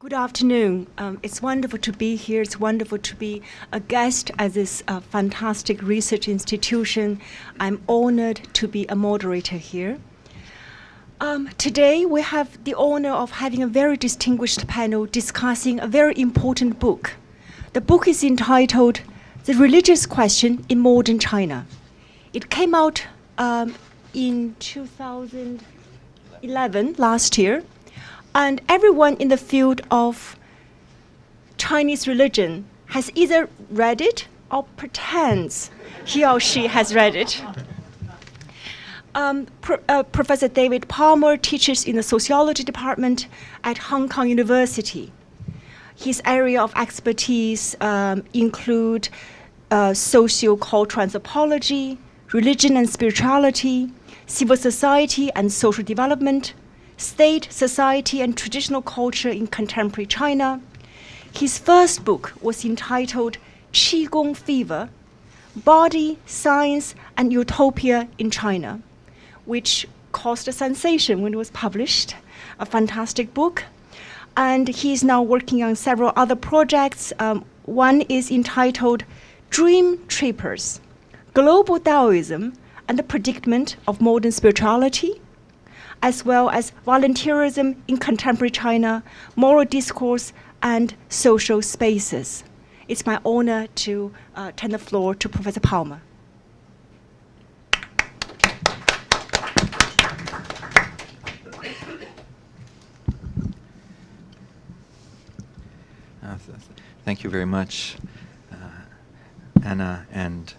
Good afternoon. It's wonderful to be here. It's wonderful to be a guest at this fantastic research institution. I'm honored to be a moderator here. Today, we have the honor of having a very distinguished panel discussing a very important book. The book is entitled The Religious Question in Modern China. It came out in 2011, last year. And everyone in the field of Chinese religion has either read it or pretends he or she has read it. Professor David Palmer teaches in the sociology department at Hong Kong University. His area of expertise include socio-cultural anthropology, religion and spirituality, civil society and social development, state, society, and traditional culture in contemporary China. His first book was entitled Qigong Fever, Body, Science, and Utopia in China, which caused a sensation when it was published, a fantastic book. And he's now working on several other projects. One is entitled Dream Trippers, Global Taoism and the Predicament of Modern Spirituality, as well as volunteerism in contemporary China, moral discourse, and social spaces. It's my honor to turn the floor to Professor Palmer. Thank you very much, Anna, and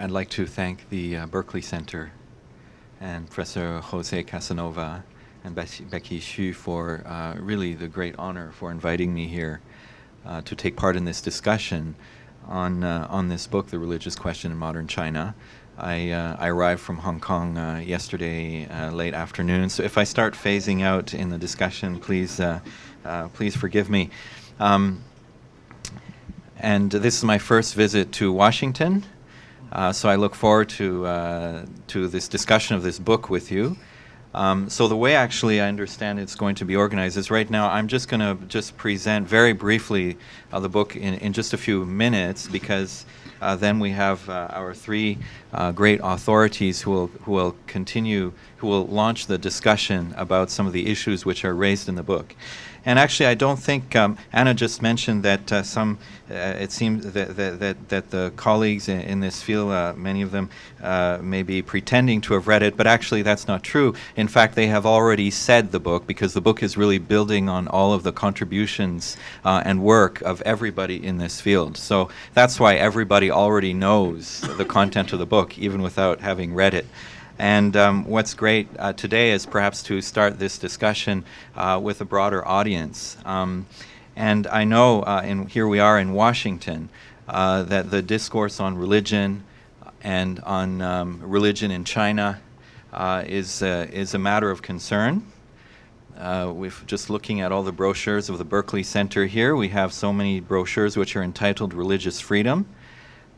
I'd like to thank the Berkley Center and Professor Jose Casanova and Becky Xu for really the great honor for inviting me here to take part in this discussion on this book, The Religious Question in Modern China. I arrived from Hong Kong yesterday late afternoon, so if I start phasing out in the discussion, please forgive me. And this is my first visit to Washington. So I look forward to this discussion of this book with you. So the way actually I understand it's going to be organized is right now I'm just going to present very briefly the book in just a few minutes, because then we have our three great authorities who will launch the discussion about some of the issues which are raised in the book. And actually, I don't think Anna just mentioned that it seems that the colleagues in this field, many of them may be pretending to have read it, but actually that's not true. In fact, they have already said the book, because the book is really building on all of the contributions and work of everybody in this field. So that's why everybody already knows the content of the book, even without having read it. And what's great today is perhaps to start this discussion with a broader audience. And I know, here we are in Washington, that the discourse on religion and on religion in China is a matter of concern. We've just looking at all the brochures of the Berkley Center here. We have so many brochures which are entitled Religious Freedom.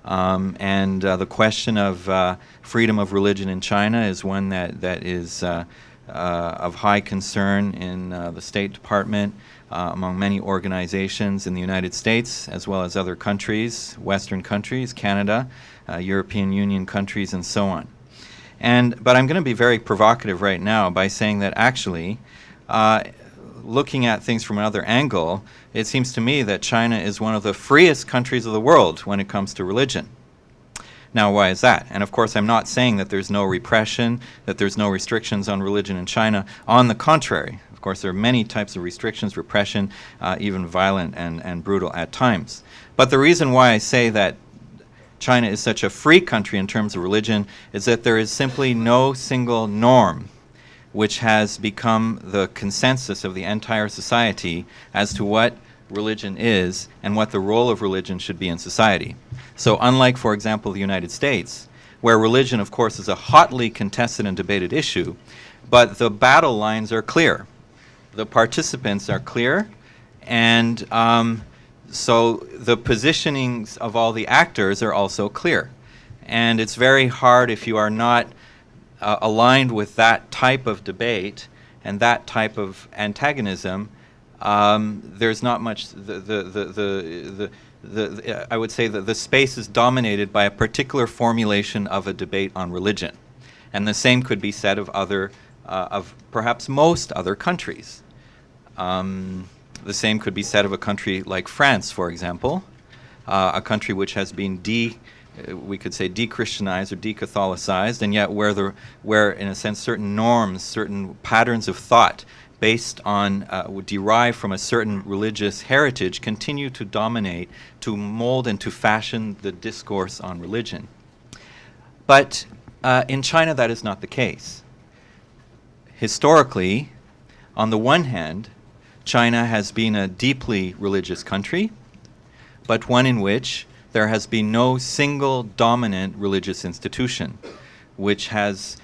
And the question of freedom of religion in China is one that is of high concern in the State Department, among many organizations in the United States, as well as other countries, Western countries, Canada, European Union countries, and so on. But I'm going to be very provocative right now by saying that actually, looking at things from another angle, it seems to me that China is one of the freest countries of the world when it comes to religion. Now, why is that? And of course, I'm not saying that there's no repression, that there's no restrictions on religion in China. On the contrary, of course, there are many types of restrictions, repression, even violent and brutal at times. But the reason why I say that China is such a free country in terms of religion is that there is simply no single norm which has become the consensus of the entire society as to what religion is and what the role of religion should be in society. So unlike, for example, the United States, where religion, of course, is a hotly contested and debated issue, but the battle lines are clear. The participants are clear, and so the positionings of all the actors are also clear. And it's very hard if you are not aligned with that type of debate and that type of antagonism there's not much. I would say that the space is dominated by a particular formulation of a debate on religion, and the same could be said of of perhaps most other countries. The same could be said of a country like France, for example, a country which has been we could say de-Christianized or de-Catholicized, and yet where in a sense certain norms, certain patterns of thought based on, derive from a certain religious heritage continue to dominate, to mold and to fashion the discourse on religion. But in China that is not the case. Historically, on the one hand, China has been a deeply religious country, but one in which there has been no single dominant religious institution, which has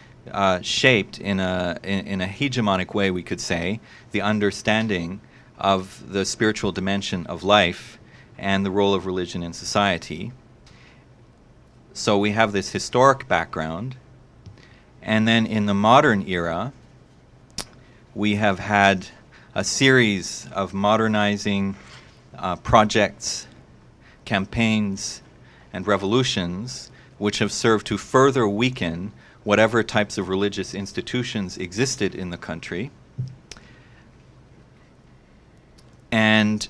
shaped in a hegemonic way, we could say, the understanding of the spiritual dimension of life and the role of religion in society. So we have this historic background, and then in the modern era, we have had a series of modernizing projects, campaigns, and revolutions which have served to further weaken whatever types of religious institutions existed in the country, and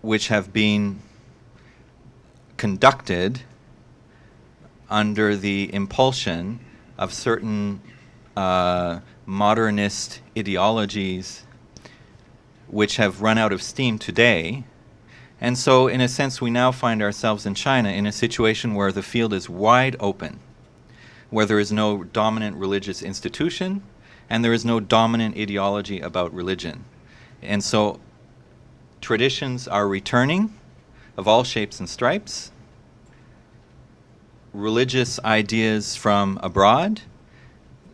which have been conducted under the impulsion of certain modernist ideologies which have run out of steam today. And so, in a sense, we now find ourselves in China in a situation where the field is wide open, where there is no dominant religious institution and there is no dominant ideology about religion. And so traditions are returning of all shapes and stripes, religious ideas from abroad,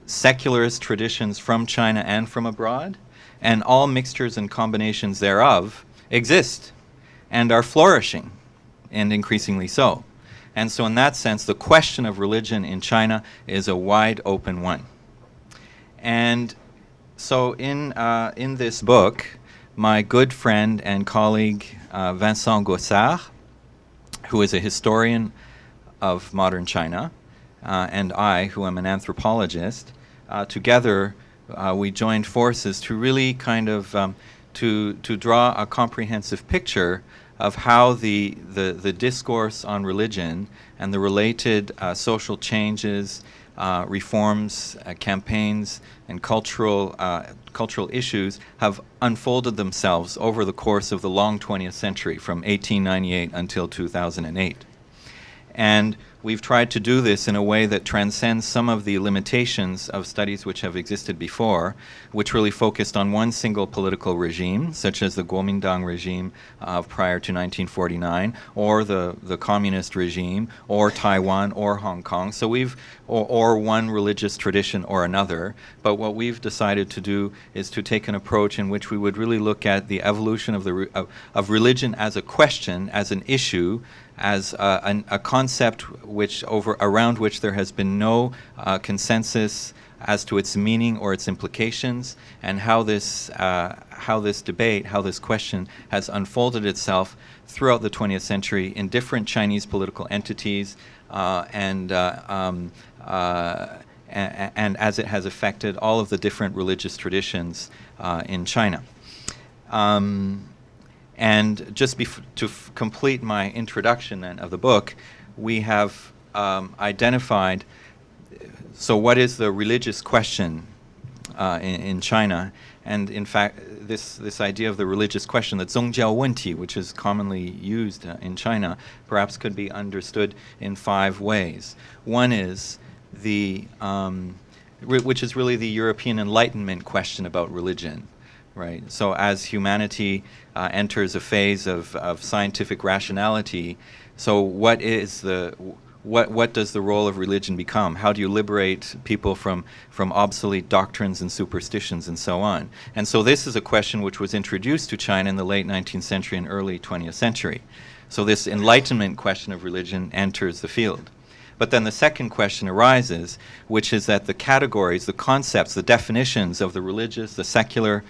secularist traditions from China and from abroad, and all mixtures and combinations thereof exist and are flourishing, and increasingly so. And so in that sense, the question of religion in China is a wide open one. And so in this book, my good friend and colleague Vincent Gossard, who is a historian of modern China, and I, who am an anthropologist, together we joined forces to really kind of to draw a comprehensive picture of how the discourse on religion and the related social changes, reforms, campaigns, and cultural issues have unfolded themselves over the course of the long 20th century, from 1898 until 2008. And we've tried to do this in a way that transcends some of the limitations of studies which have existed before, which really focused on one single political regime, such as the Kuomintang regime prior to 1949, or the communist regime, or Taiwan, or Hong Kong. So or one religious tradition or another. But what we've decided to do is to take an approach in which we would really look at the evolution of religion as a question, as an issue, as a concept around which there has been no consensus as to its meaning or its implications, and how this debate, how this question has unfolded itself throughout the 20th century in different Chinese political entities, and as it has affected all of the different religious traditions in China. And just to complete my introduction then of the book, we have identified, so what is the religious question in China? And in fact, this idea of the religious question, the 宗教问题, which is commonly used in China, perhaps could be understood in 5 ways. One is which is really the European Enlightenment question about religion. Right. So as humanity enters a phase of scientific rationality, so what does the role of religion become? How do you liberate people from obsolete doctrines and superstitions and so on? And so this is a question which was introduced to China in the late 19th century and early 20th century. So this Enlightenment question of religion enters the field. But then the second question arises, which is that the categories, the concepts, the definitions of the religious, the secular,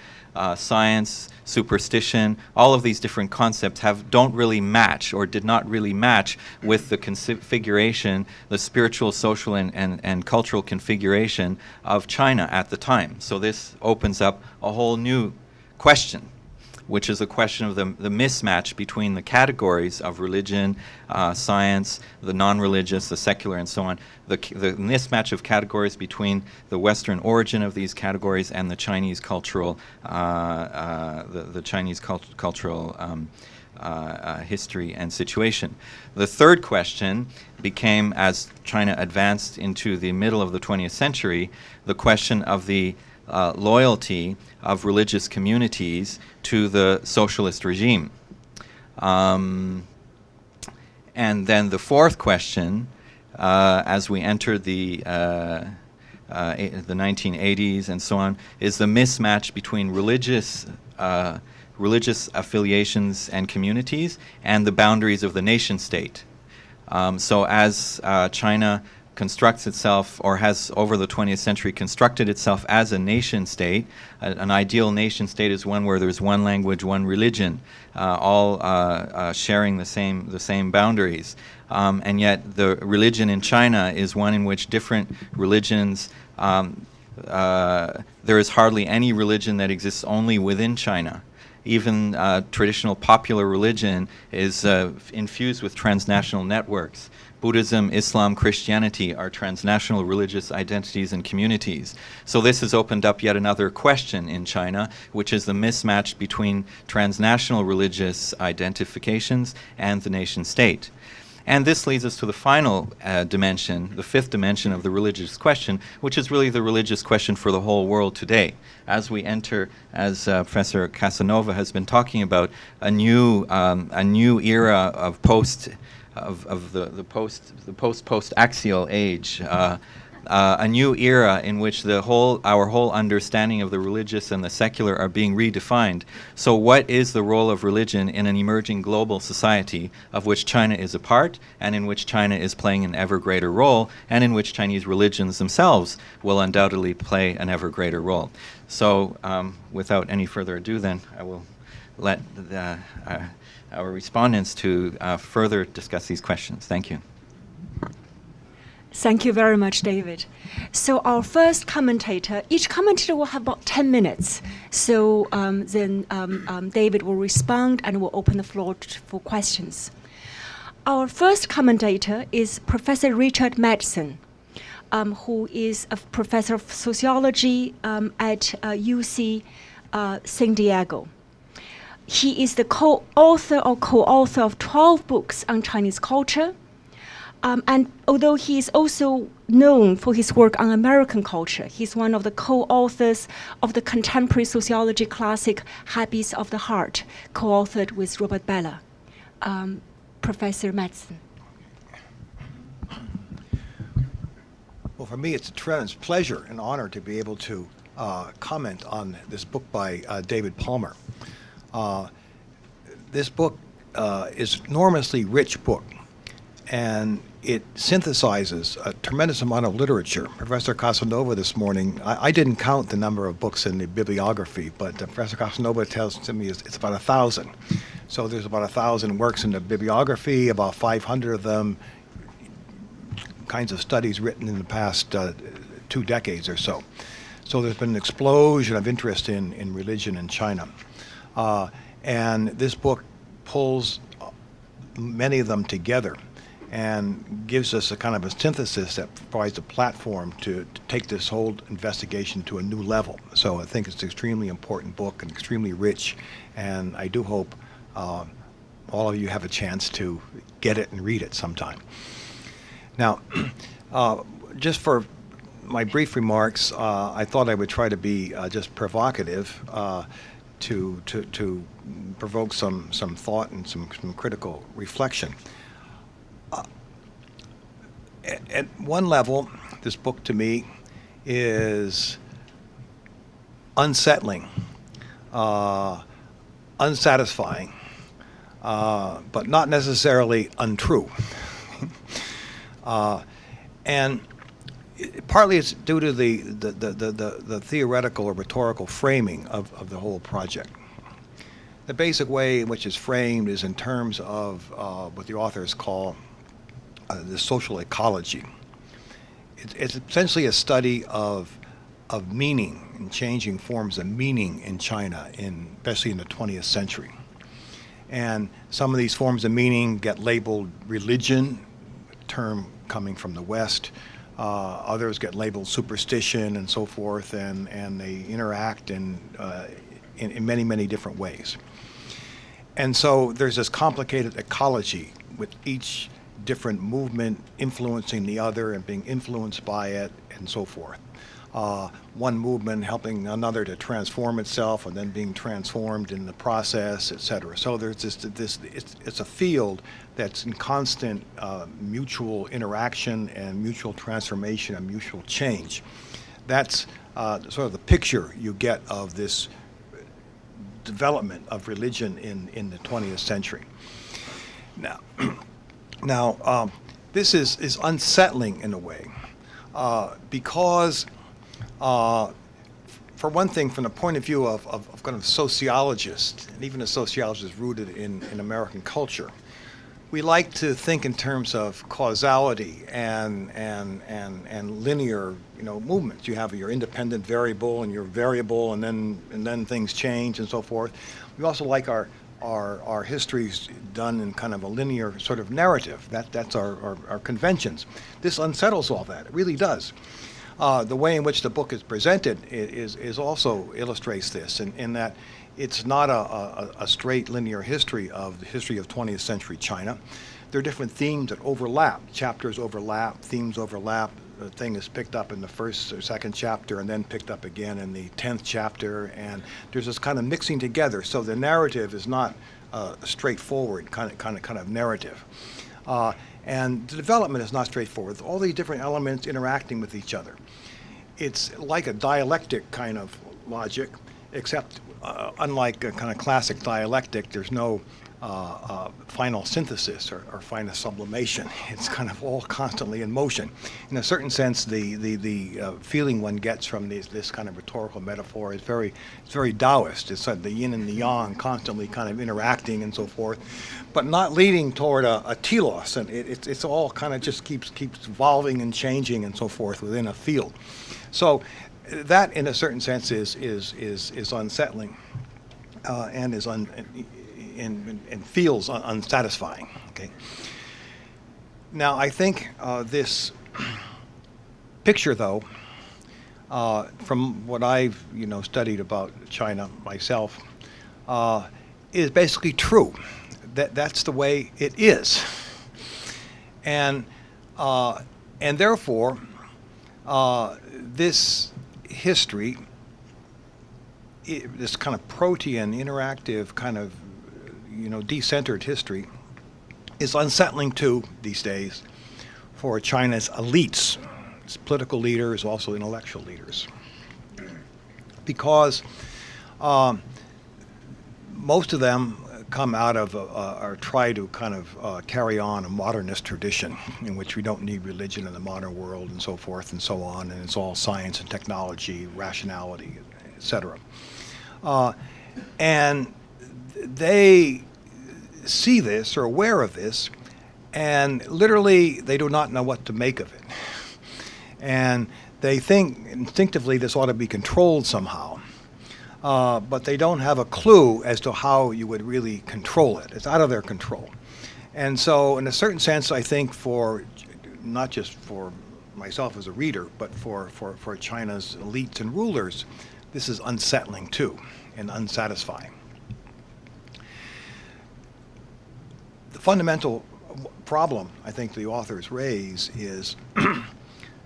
science, superstition, all of these different concepts don't really match, or did not really match, with the configuration, the spiritual, social, and cultural configuration of China at the time. So this opens up a whole new question, which is a question of the mismatch between the categories of religion, science, the non-religious, the secular, and so on, the mismatch of categories between the Western origin of these categories and the Chinese cultural, cultural history and situation. The third question became, as China advanced into the middle of the 20th century, the question of the loyalty of religious communities to the socialist regime. And then the fourth question, as we entered the 1980s and so on, is the mismatch between religious affiliations and communities and the boundaries of the nation state. So as China constructs itself, or has over the 20th century constructed itself as a nation state, an ideal nation state is one where there's one language, one religion, all sharing the same boundaries. And yet the religion in China is one in which different religions, there is hardly any religion that exists only within China. Even traditional popular religion is infused with transnational networks. Buddhism, Islam, Christianity are transnational religious identities and communities. So this has opened up yet another question in China, which is the mismatch between transnational religious identifications and the nation state. And this leads us to the final dimension, the fifth dimension of the religious question, which is really the religious question for the whole world today. As we enter, as Professor Casanova has been talking about, a new era of the post-axial age, a new era in which our whole understanding of the religious and the secular are being redefined. So what is the role of religion in an emerging global society of which China is a part, and in which China is playing an ever greater role, and in which Chinese religions themselves will undoubtedly play an ever greater role? So without any further ado, then I will let our respondents to further discuss these questions. Thank you. Thank you very much, David. So our first commentator, each commentator will have about 10 minutes. So then David will respond and will open the floor for questions. Our first commentator is Professor Richard Madsen, who is a professor of sociology at UC San Diego. He is the co-author of 12 books on Chinese culture. And although he is also known for his work on American culture, he's one of the co-authors of the contemporary sociology classic Habits of the Heart, co-authored with Robert Bellah. Professor Madsen. Well, for me, it's a tremendous pleasure and honor to be able to comment on this book by David Palmer. This book is an enormously rich book, and it synthesizes a tremendous amount of literature. Professor Casanova this morning, I didn't count the number of books in the bibliography, but Professor Casanova tells me it's about 1,000. So there's about 1,000 works in the bibliography, about 500 of them kinds of studies written in the past 2 decades or so. So there's been an explosion of interest in religion in China. And this book pulls many of them together and gives us a kind of a synthesis that provides a platform to take this whole investigation to a new level. So I think it's an extremely important book and extremely rich, and I do hope all of you have a chance to get it and read it sometime. Now, just for my brief remarks, I thought I would try to be just provocative to provoke some thought and some critical reflection. At one level, this book to me is unsettling, unsatisfying, but not necessarily untrue. And partly it's due to the theoretical or rhetorical framing of the whole project. The basic way in which it's framed is in terms of what the authors call the social ecology. It's essentially a study of meaning and changing forms of meaning in China, especially in the 20th century. And some of these forms of meaning get labeled religion, a term coming from the West. Others get labeled superstition and so forth, and they interact in many, many different ways. And so there's this complicated ecology with each different movement influencing the other and being influenced by it and so forth. One movement helping another to transform itself and then being transformed in the process, etc. So there's it's a field that's in constant mutual interaction and mutual transformation and mutual change. That's sort of the picture you get of this development of religion in the 20th century. Now, this is unsettling in a way because, for one thing, from the point of view of kind of sociologists, and even a sociologist rooted in American culture, we like to think in terms of causality and linear, movements. You have your independent variable and your variable, and then things change and so forth. We also like our histories done in kind of a linear sort of narrative. That's our conventions. This unsettles all that. It really does. The way in which the book is presented is also illustrates this in that it's not a straight linear history of the history of 20th century China. There are different themes that overlap. Chapters overlap, themes overlap. The thing is picked up in the first or second chapter and then picked up again in the 10th chapter, and there's this kind of mixing together. So the narrative is not a straightforward kind of narrative. And the development is not straightforward. All these different elements interacting with each other. It's like a dialectic kind of logic, except unlike a kind of classic dialectic, there's no final synthesis or final sublimation. It's kind of all constantly in motion. In a certain sense, the feeling one gets from this kind of rhetorical metaphor is very Taoist. It's the yin and the yang constantly kind of interacting and so forth, but not leading toward a telos. And it's all kind of just keeps evolving and changing and so forth within a field. So that, in a certain sense, is unsettling and is and feels unsatisfying. Okay. Now, I think this picture, though, from what I've studied about China myself, is basically true. That's the way it is, and therefore, this history, this kind of protean, interactive kind of decentered history, is unsettling too these days for China's elites, its political leaders, also intellectual leaders, because most of them come out of or try to kind of carry on a modernist tradition in which we don't need religion in the modern world and so forth and so on, and it's all science and technology, rationality, etc. And they see this, or aware of this, and literally they do not know what to make of it. And they think instinctively this ought to be controlled somehow, but they don't have a clue as to how you would really control it. It's out of their control. And so in a certain sense, I think for, not just for myself as a reader, but for China's elites and rulers, this is unsettling too, and unsatisfying. The fundamental problem I think the authors raise is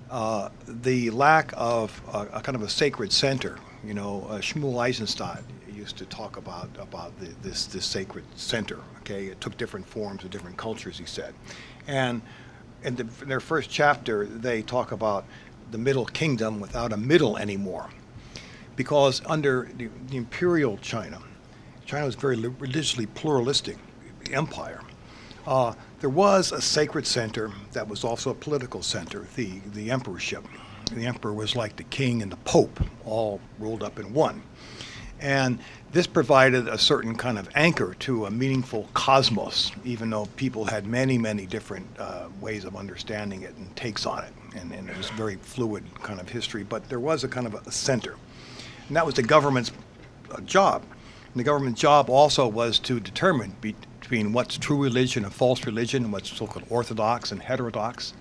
the lack of a kind of a sacred center. Shmuel Eisenstadt used to talk about this sacred center. Okay, it took different forms of different cultures, he said, and in their first chapter they talk about the Middle Kingdom without a middle anymore, because under the imperial China was a very religiously pluralistic empire. there was a sacred center that was also a political center, the emperorship. The emperor was like the king and the pope, all rolled up in one. And this provided a certain kind of anchor to a meaningful cosmos, even though people had many, many different ways of understanding it and takes on it. And it was a very fluid kind of history, but there was a kind of a center. And that was the government's job. And the government's job also was to determine between what's true religion and false religion and what's so-called orthodox and heterodox.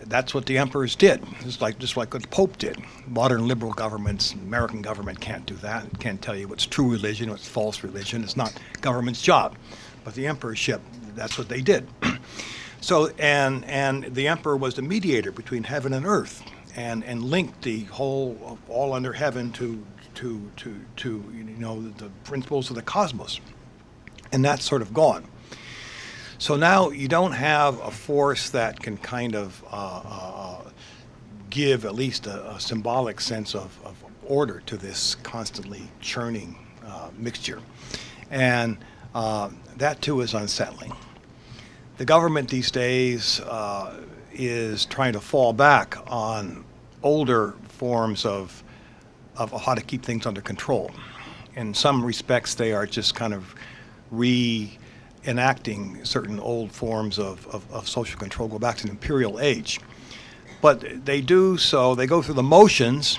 That's what the emperors did, just like what the Pope did. Modern liberal governments, American government can't do that. It can't tell you what's true religion, what's false religion. It's not government's job. But the emperorship, that's what they did. So, and the emperor was the mediator between heaven and earth, and linked the whole of all under heaven to the principles of the cosmos. And that's sort of gone. So now you don't have a force that can kind of give at least a symbolic sense of order to this constantly churning mixture. And that too is unsettling. The government these days is trying to fall back on older forms of how to keep things under control. In some respects, they are just kind of enacting certain old forms of social control, go back to the imperial age. But they do so, they go through the motions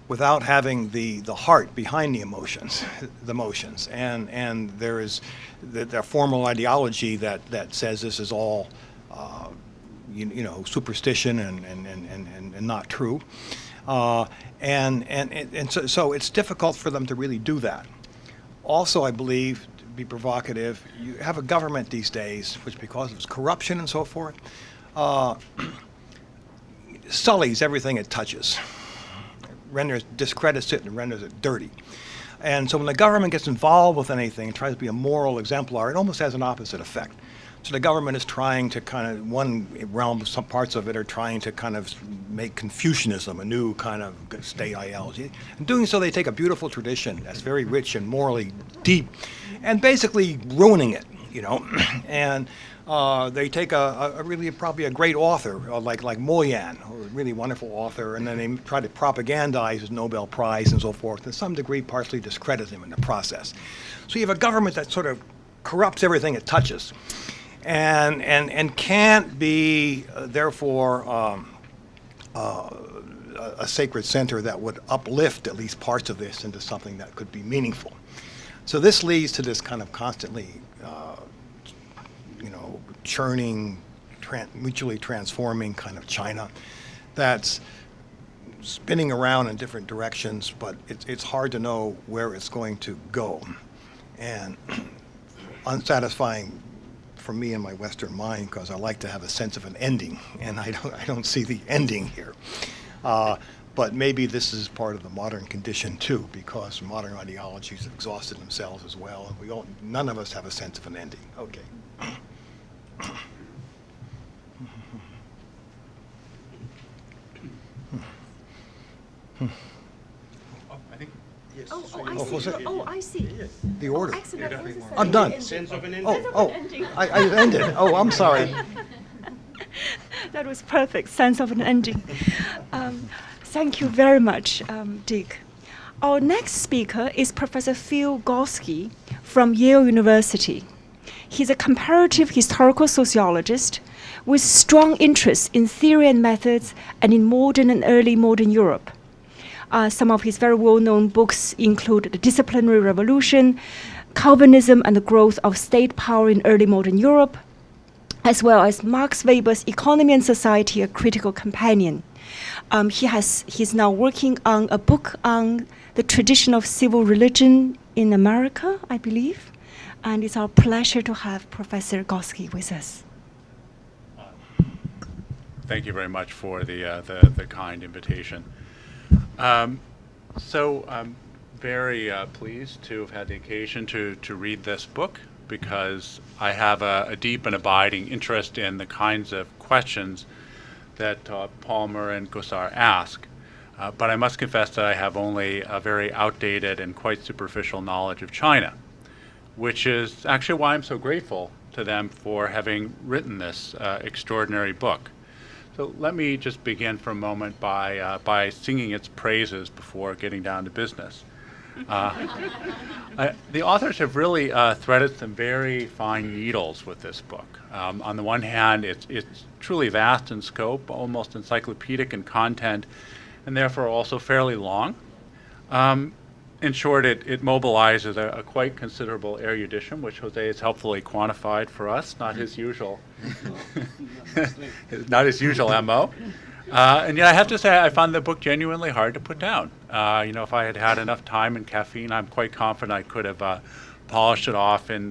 without having the heart behind the motions. And there is the formal ideology that says this is all superstition and not true. And so it's difficult for them to really do that. Also, I believe, to be provocative, you have a government these days, which because of its corruption and so forth, sullies everything it touches, discredits it and renders it dirty. And so when the government gets involved with anything and tries to be a moral exemplar, it almost has an opposite effect. So the government is trying to kind of, one realm, some parts of it are trying to kind of make Confucianism a new kind of state ideology. In doing so, they take a beautiful tradition that's very rich and morally deep and basically ruining it, And they take a really probably a great author like Mo Yan, a really wonderful author, and then they try to propagandize his Nobel Prize and so forth, and to some degree partially discredit him in the process. So you have a government that sort of corrupts everything it touches. And can't be, therefore, a sacred center that would uplift at least parts of this into something that could be meaningful. So this leads to this kind of constantly, churning, mutually transforming kind of China that's spinning around in different directions, but it's hard to know where it's going to go. And unsatisfying for me in my Western mind, because I like to have a sense of an ending, and I don't see the ending here. But maybe this is part of the modern condition too, because modern ideologies have exhausted themselves as well, and none of us have a sense of an ending. Okay. I think. Yes. I see. The order. Excellent. I'm done. Sense of an ending. I ended. Oh, I'm sorry. That was perfect. Sense of an ending. Thank you very much, Dick. Our next speaker is Professor Philip Gorski from Yale University. He's a comparative historical sociologist with strong interest in theory and methods and in modern and early modern Europe. Some of his very well-known books include The Disciplinary Revolution, Calvinism and the Growth of State Power in Early Modern Europe, as well as Max Weber's Economy and Society, A Critical Companion. He's now working on a book on the tradition of civil religion in America, I believe. And it's our pleasure to have Professor Gorski with us. Thank you very much for the kind invitation. So I'm very pleased to have had the occasion to read this book, because I have a deep and abiding interest in the kinds of questions that Palmer and Gossard ask. But I must confess that I have only a very outdated and quite superficial knowledge of China, which is actually why I'm so grateful to them for having written this extraordinary book. So let me just begin for a moment by singing its praises before getting down to business. The authors have really threaded some very fine needles with this book. On the one hand, it's truly vast in scope, almost encyclopedic in content, and therefore also fairly long. In short, it mobilizes a quite considerable erudition, which Jose has helpfully quantified for us, not his usual, not his usual MO. And yet I have to say I found the book genuinely hard to put down. If I had had enough time and caffeine, I'm quite confident I could have polished it off in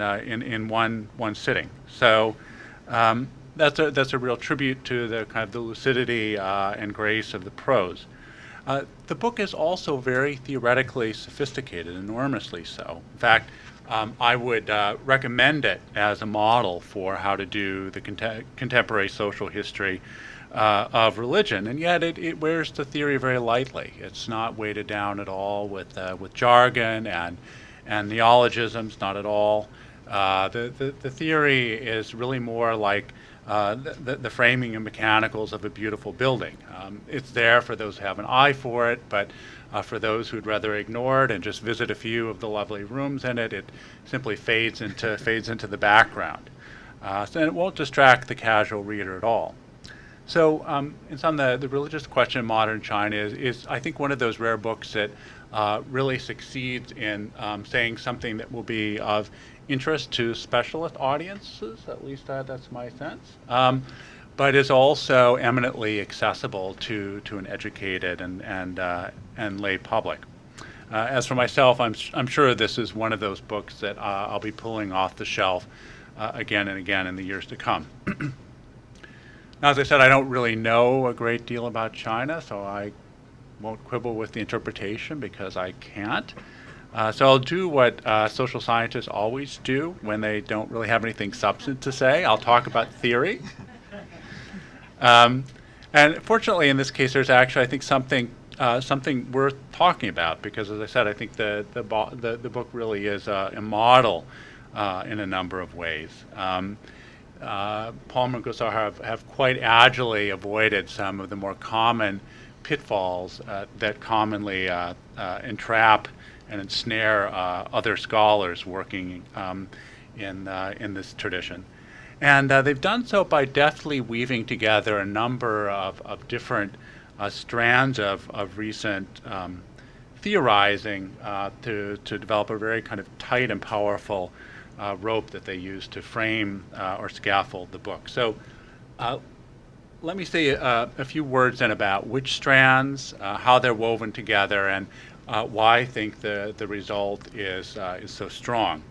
one sitting. So that's a real tribute to the kind of the lucidity and grace of the prose. The book is also very theoretically sophisticated, enormously so. In fact, I would recommend it as a model for how to do the contemporary social history of religion, and yet it wears the theory very lightly. It's not weighted down at all with jargon and neologisms, not at all. The theory is really more like the framing and mechanicals of a beautiful building. It's there for those who have an eye for it, but for those who'd rather ignore it and just visit a few of the lovely rooms in it, it simply fades into the background. So it won't distract the casual reader at all. So in sum, the religious question in modern China is I think, one of those rare books that really succeeds in saying something that will be of interest to specialist audiences, at least that's my sense, but is also eminently accessible to an educated and lay public. As for myself, I'm sure this is one of those books that I'll be pulling off the shelf again and again in the years to come. Now, as I said, I don't really know a great deal about China, so I won't quibble with the interpretation because I can't. So I'll do what social scientists always do when they don't really have anything substantive to say. I'll talk about theory. And fortunately, in this case, there's actually, I think, something worth talking about because, as I said, I think the book really is a model in a number of ways. Palmer and Gosar have quite agilely avoided some of the more common pitfalls that commonly entrap and ensnare other scholars working in this tradition. And they've done so by deftly weaving together a number of different strands of recent theorizing to develop a very kind of tight and powerful rope that they use to frame or scaffold the book. So let me say a few words then about which strands, how they're woven together, and why I think the result is so strong.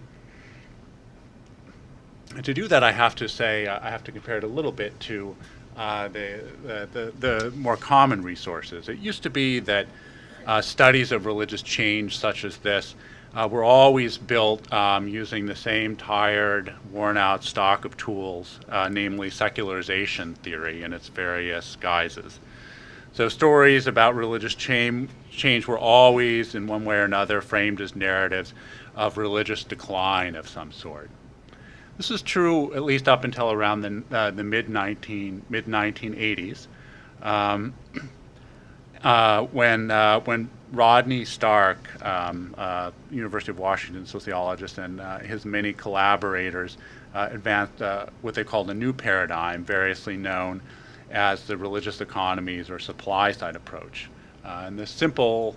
And to do that, I have to say I have to compare it a little bit to the more common resources. It used to be that studies of religious change such as this were always built using the same tired, worn-out stock of tools, namely secularization theory in its various guises. So stories about religious change were always, in one way or another, framed as narratives of religious decline of some sort. This is true at least up until around the mid-1980s, when Rodney Stark, University of Washington sociologist, and his many collaborators advanced what they called a new paradigm, variously known as the religious economies or supply side approach. And the simple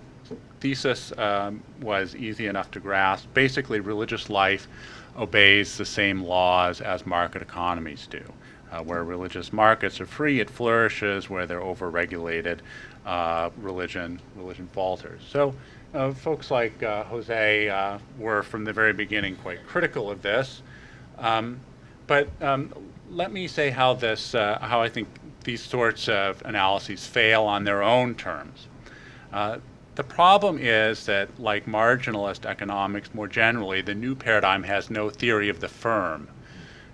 thesis was easy enough to grasp. Basically, religious life obeys the same laws as market economies do. Where religious markets are free, it flourishes. Where they're overregulated, religion falters. So folks like Jose were from the very beginning quite critical of this. But let me say how I think these sorts of analyses fail on their own terms. The problem is that, like marginalist economics more generally, the new paradigm has no theory of the firm.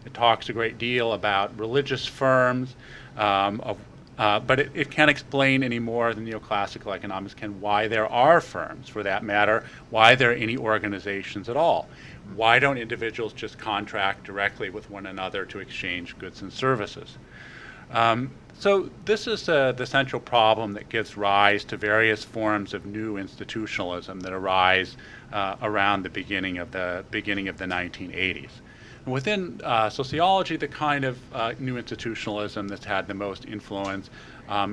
It talks a great deal about religious firms, of But it can't explain any more than neoclassical economics can why there are firms, for that matter, why there are any organizations at all. Why don't individuals just contract directly with one another to exchange goods and services? So this is the central problem that gives rise to various forms of new institutionalism that arise around the beginning of the 1980s. Within sociology, the kind of new institutionalism that's had the most influence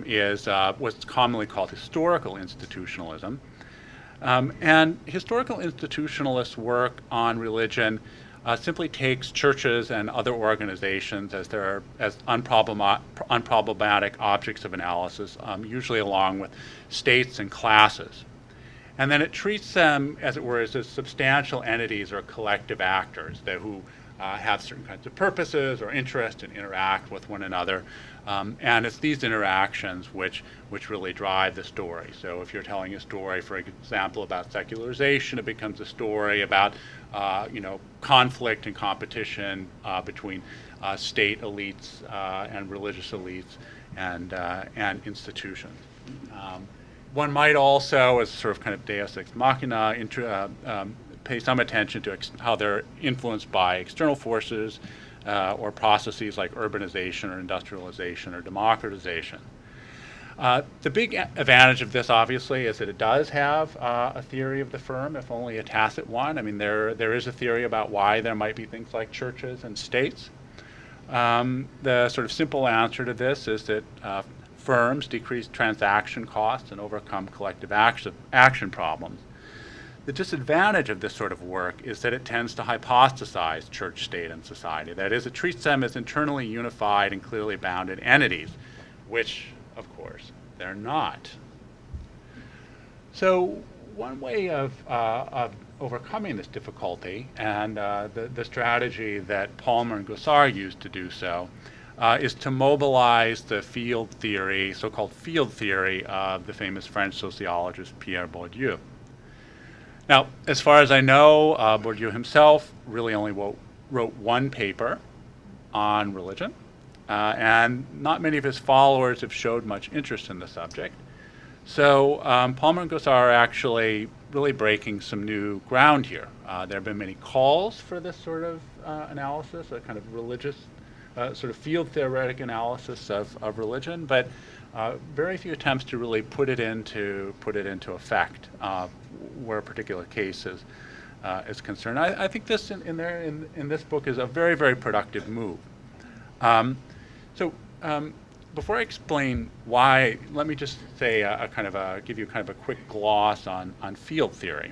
is what's commonly called historical institutionalism. And historical institutionalist work on religion simply takes churches and other organizations as unproblematic objects of analysis, usually along with states and classes. And then it treats them, as it were, as substantial entities or collective actors who have certain kinds of purposes or interests and interact with one another. And it's these interactions which really drive the story. So if you're telling a story, for example, about secularization, it becomes a story about conflict and competition between state elites and religious elites and institutions. One might also, as sort of kind of deus ex machina, pay some attention to how they're influenced by external forces or processes like urbanization or industrialization or democratization. The big advantage of this, obviously, is that it does have a theory of the firm, if only a tacit one. I mean, there is a theory about why there might be things like churches and states. The sort of simple answer to this is that firms decrease transaction costs and overcome collective action problems. The disadvantage of this sort of work is that it tends to hypostasize church, state, and society. That is, it treats them as internally unified and clearly bounded entities, which, of course, they're not. So one way of overcoming this difficulty, and the strategy that Palmer and Gossard used to do so, is to mobilize the field theory, so-called field theory, of the famous French sociologist Pierre Bourdieu. Now, as far as I know, Bourdieu himself really only wrote one paper on religion, and not many of his followers have showed much interest in the subject. So Palmer and Gossard are actually really breaking some new ground here. There have been many calls for this sort of analysis, a kind of religious, sort of field theoretic analysis of religion, but very few attempts to really put it into effect where a particular case is concerned. I think this in this book is a very, very productive move. Before I explain why, let me just say give you kind of a quick gloss on field theory,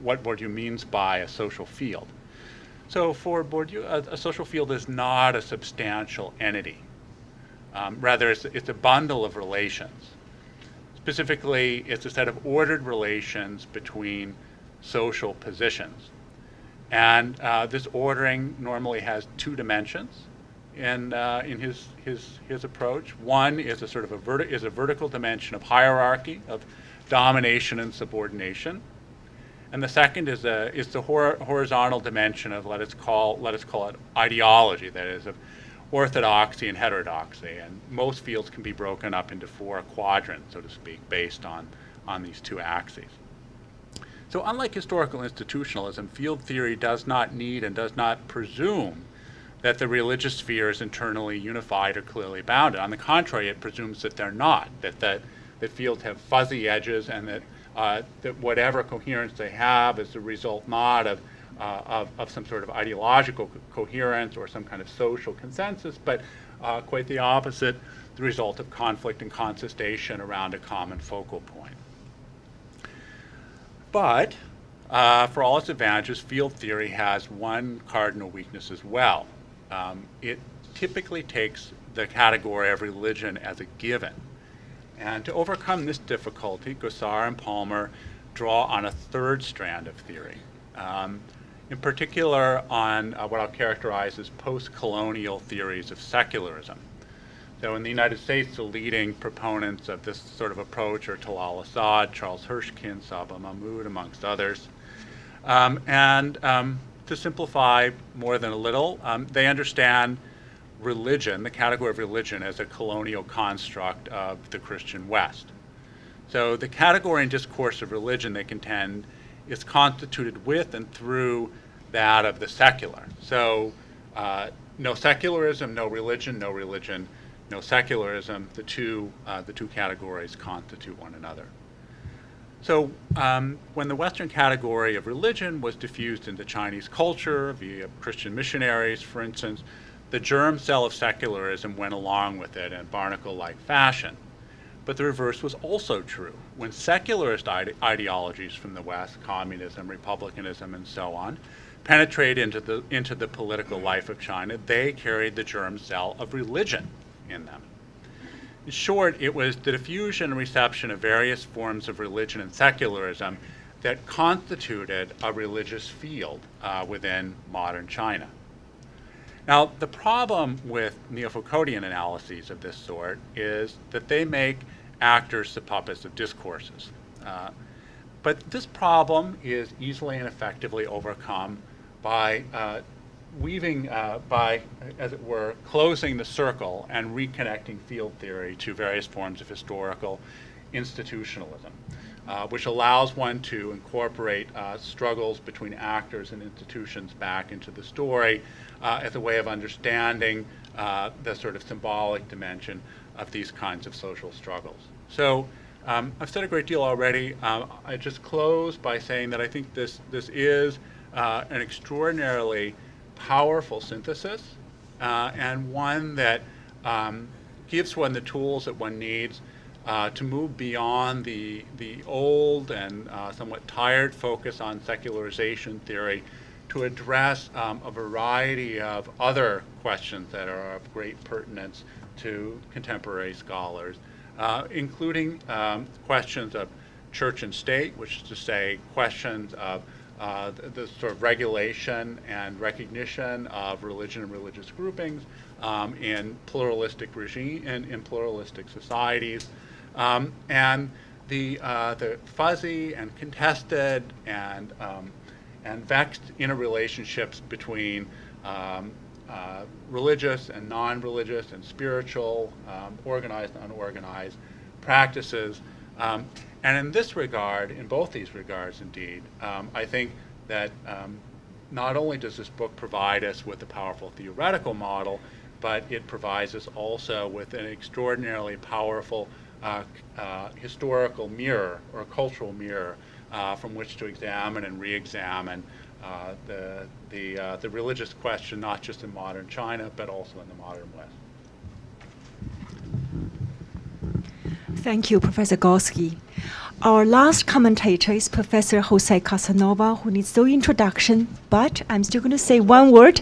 what Bourdieu means by a social field. So for Bourdieu, a social field is not a substantial entity. Rather, it's a bundle of relations. Specifically, it's a set of ordered relations between social positions. And this ordering normally has two dimensions in his approach. One is a sort of a vertical dimension of hierarchy, of domination and subordination. And the second is the horizontal dimension of let us call it ideology, that is, of orthodoxy and heterodoxy. And most fields can be broken up into four quadrants, so to speak, based on these two axes. So unlike historical institutionalism, field theory does not need and does not presume that the religious sphere is internally unified or clearly bounded. On the contrary, it presumes that they're not, that fields have fuzzy edges, and that whatever coherence they have is the result not of some sort of ideological coherence or some kind of social consensus, but quite the opposite, the result of conflict and contestation around a common focal point. But for all its advantages, field theory has one cardinal weakness as well. It typically takes the category of religion as a given. And to overcome this difficulty, Gossard and Palmer draw on a third strand of theory, in particular on what I'll characterize as post-colonial theories of secularism. So in the United States, the leading proponents of this sort of approach are Talal Asad, Charles Hirschkind, Saba Mahmood, amongst others. To simplify more than a little, they understand religion, the category of religion, as a colonial construct of the Christian West. So the category and discourse of religion, they contend, is constituted with and through that of the secular. So no secularism, no religion, no religion, no secularism. The two categories constitute one another. So when the Western category of religion was diffused into Chinese culture via Christian missionaries, for instance, the germ cell of secularism went along with it in barnacle-like fashion. But the reverse was also true. When secularist ideologies from the West, communism, republicanism, and so on, penetrated into the political life of China, they carried the germ cell of religion in them. In short, it was the diffusion and reception of various forms of religion and secularism that constituted a religious field within modern China. Now, the problem with Neo-Foucauldian analyses of this sort is that they make actors the puppets of discourses. But this problem is easily and effectively overcome by weaving, by, as it were, closing the circle and reconnecting field theory to various forms of historical institutionalism, which allows one to incorporate struggles between actors and institutions back into the story as a way of understanding the sort of symbolic dimension of these kinds of social struggles. So I've said a great deal already. I just close by saying that I think this is an extraordinarily powerful synthesis and one that gives one the tools that one needs to move beyond the old and somewhat tired focus on secularization theory to address a variety of other questions that are of great pertinence to contemporary scholars, including questions of church and state, which is to say questions of the sort of regulation and recognition of religion and religious groupings in pluralistic regime in pluralistic societies, and the fuzzy and contested and vexed interrelationships between religious and non-religious and spiritual, organized and unorganized practices. And in this regard, in both these regards indeed, I think that not only does this book provide us with a powerful theoretical model, but it provides us also with an extraordinarily powerful historical mirror or cultural mirror from which to examine and re-examine the religious question, not just in modern China, but also in the modern West. Thank you, Professor Gorski. Our last commentator is Professor Jose Casanova, who needs no introduction, but I'm still going to say one word.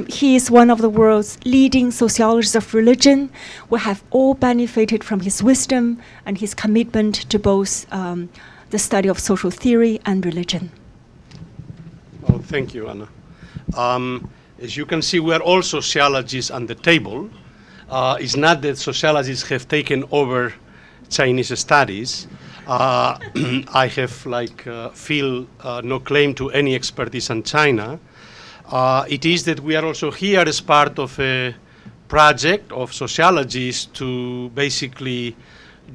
He is one of the world's leading sociologists of religion. We have all benefited from his wisdom and his commitment to both the study of social theory and religion. Oh, thank you, Anna. As you can see, we are all sociologists on the table. It's not that sociologists have taken over Chinese studies. I have, feel no claim to any expertise on China. It is that we are also here as part of a project of sociologists to basically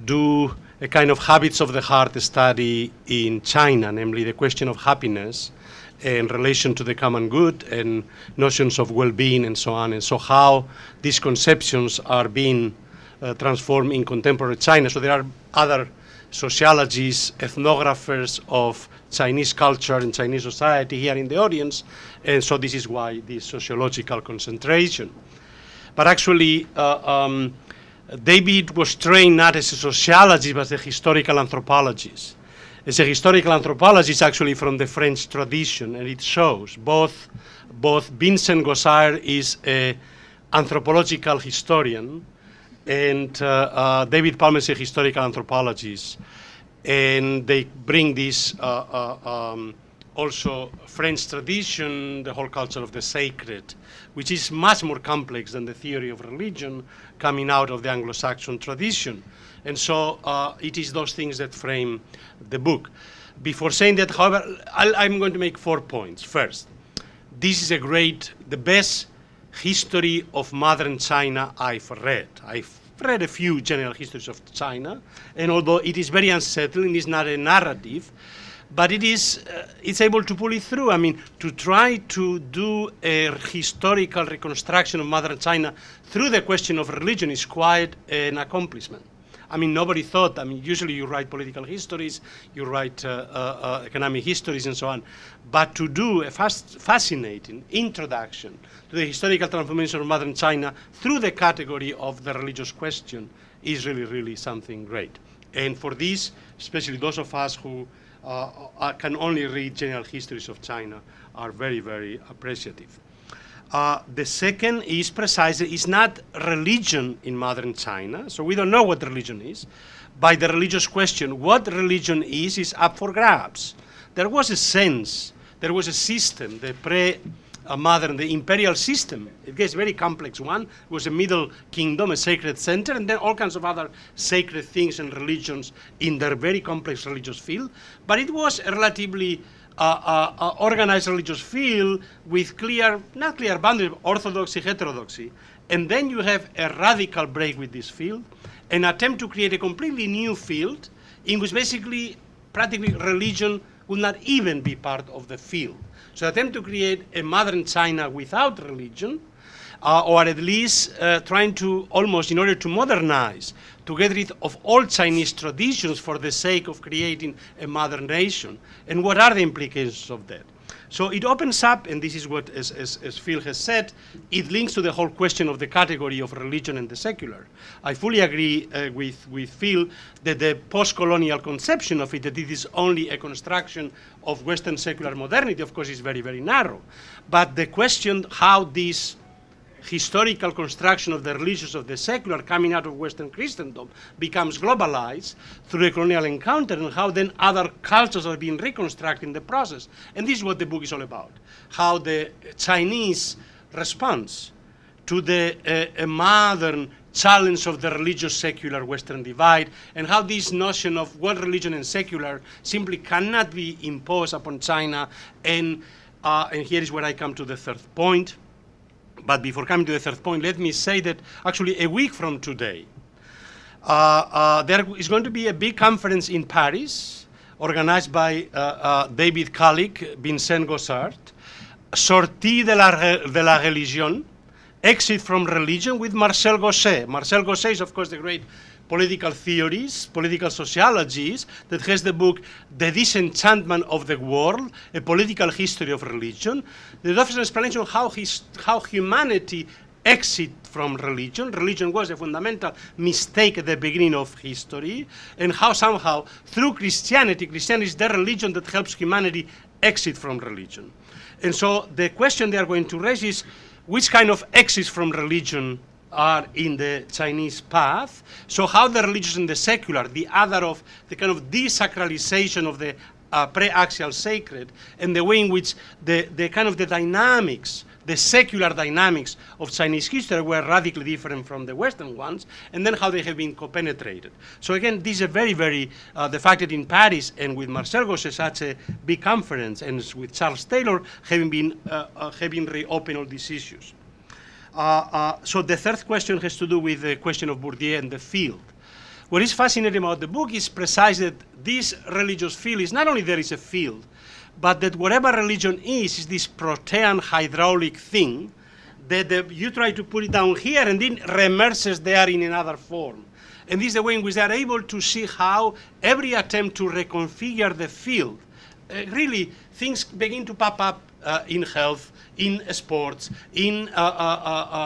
do a kind of habits of the heart study in China, namely the question of happiness in relation to the common good and notions of well-being and so on, and so how these conceptions are being transformed in contemporary China. So there are other sociologists, ethnographers of Chinese culture and Chinese society here in the audience, and so this is why this sociological concentration. But actually, David was trained not as a sociologist, but as a historical anthropologist. As a historical anthropologist, actually from the French tradition, and it shows both Vincent Gossard is an anthropological historian, and David Palmer is a historical anthropologist, and they bring this also French tradition, the whole culture of the sacred, which is much more complex than the theory of religion coming out of the Anglo-Saxon tradition. And so it is those things that frame the book. Before saying that, however, I'm going to make 4 points. First, this is the best history of modern China I've read. I've read a few general histories of China, and although it is very unsettling, it's not a narrative, but it's able to pull it through. I mean, to try to do a historical reconstruction of modern China through the question of religion is quite an accomplishment. I mean, nobody thought, I mean, usually you write political histories, you write economic histories and so on, but to do a fascinating introduction to the historical transformation of modern China through the category of the religious question is really, really something great. And for this, especially those of us who can only read general histories of China are very, very appreciative. The second is precisely, it's not religion in modern China, so we don't know what religion is. By the religious question, what religion is up for grabs. There was a sense, there was a system, the pre-modern, the imperial system. It gets a very complex one. It was a middle kingdom, a sacred center, and then all kinds of other sacred things and religions in their very complex religious field. But it was a relatively organized religious field with clear, not clear boundaries, orthodoxy, heterodoxy. And then you have a radical break with this field, an attempt to create a completely new field in which basically, practically, religion would not even be part of the field. So attempt to create a modern China without religion, or at least trying to almost, in order to modernize, to get rid of all Chinese traditions for the sake of creating a modern nation. And what are the implications of that? So it opens up, and this is what, as Phil has said, it links to the whole question of the category of religion and the secular. I fully agree with Phil that the post-colonial conception of it, that it is only a construction of Western secular modernity, of course, is very, very narrow. But the question how this historical construction of the religious of the secular coming out of Western Christendom becomes globalized through the colonial encounter, and how then other cultures are being reconstructed in the process. And this is what the book is all about, how the Chinese response to the modern challenge of the religious secular Western divide, and how this notion of what religion and secular simply cannot be imposed upon China. And here is where I come to the third point. But before coming to the third point, let me say that actually a week from today, there is going to be a big conference in Paris, organized by David Kalik, Vincent Gossard, Sortie de la Religion, Exit from Religion, with Marcel Gosset. Marcel Gosset is, of course, the great political theorist, political sociologist, that has the book The Disenchantment of the World, A Political History of Religion. That offers an explanation of how humanity exit from religion. Religion was a fundamental mistake at the beginning of history, and how somehow through Christianity is the religion that helps humanity exit from religion. And so the question they are going to raise is, which kind of exits from religion are in the Chinese path? So how the religious and the secular, the other of the kind of desacralization of the pre-axial sacred, and the way in which the kind of the dynamics, the secular dynamics of Chinese history were radically different from the Western ones, and then how they have been co-penetrated. So again, this is a very, very, the fact that in Paris and with Marcel Gosset such a big conference, and with Charles Taylor having reopened all these issues. So the third question has to do with the question of Bourdieu and the field. What is fascinating about the book is precisely that this religious field is not only there is a field, but that whatever religion is this protean hydraulic thing that you try to put it down here and then reimmerses there in another form. And this is the way in which they are able to see how every attempt to reconfigure the field, really things begin to pop up in health, in sports, in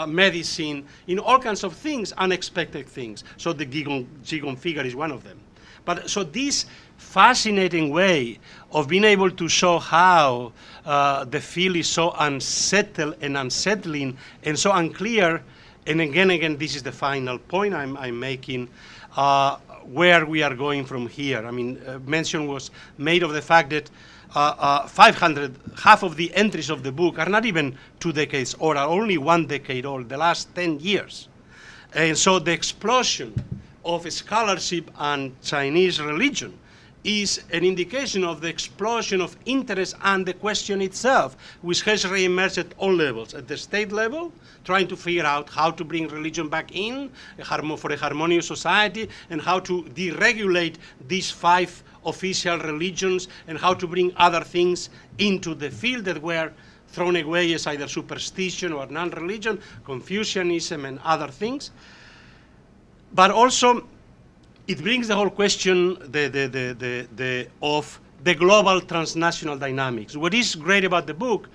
medicine, in all kinds of things, unexpected things. So the Qigong figure is one of them. But so this fascinating way of being able to show how the field is so unsettled and unsettling and so unclear, and again, this is the final point I'm making, where we are going from here. I mean, mention was made of the fact that 500, half of the entries of the book are not even 2 decades old, are only 1 decade old, the last 10 years. And so the explosion of scholarship on Chinese religion is an indication of the explosion of interest and the question itself, which has re-emerged at all levels. At the state level, trying to figure out how to bring religion back in for a harmonious society, and how to deregulate these 5 official religions, and how to bring other things into the field that were thrown away as either superstition or non-religion, Confucianism and other things. But also, it brings the whole question of the global transnational dynamics. What is great about the book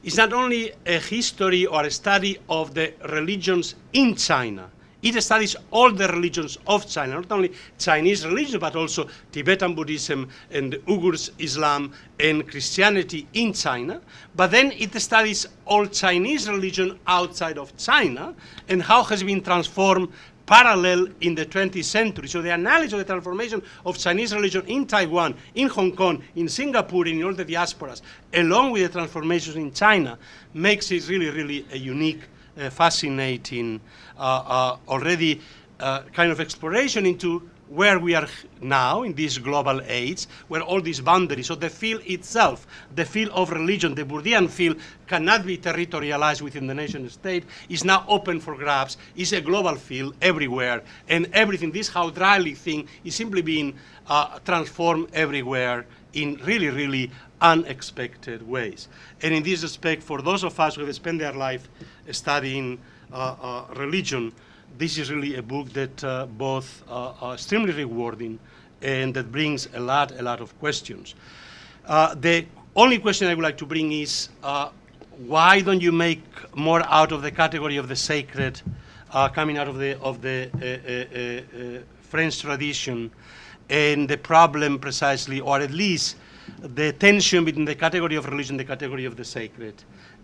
is not only a history or a study of the religions in China. It studies all the religions of China, not only Chinese religion, but also Tibetan Buddhism and Uyghurs Islam and Christianity in China. But then it studies all Chinese religion outside of China and how has been transformed parallel in the 20th century. So the analysis of the transformation of Chinese religion in Taiwan, in Hong Kong, in Singapore, in all the diasporas, along with the transformations in China, makes it really, really a unique, fascinating, already kind of exploration into where we are now in this global age, where all these boundaries, so the field itself, the field of religion, the Bourdieuian field, cannot be territorialized within the nation state, is now open for grabs, is a global field everywhere, and everything, this hydraulic thing is simply being transformed everywhere in really, really unexpected ways. And in this respect, for those of us who have spent their life studying religion, this is really a book that both are extremely rewarding and that brings a lot of questions. The only question I would like to bring is, why don't you make more out of the category of the sacred coming out of the French tradition, and the problem precisely, or at least the tension between the category of religion and the category of the sacred,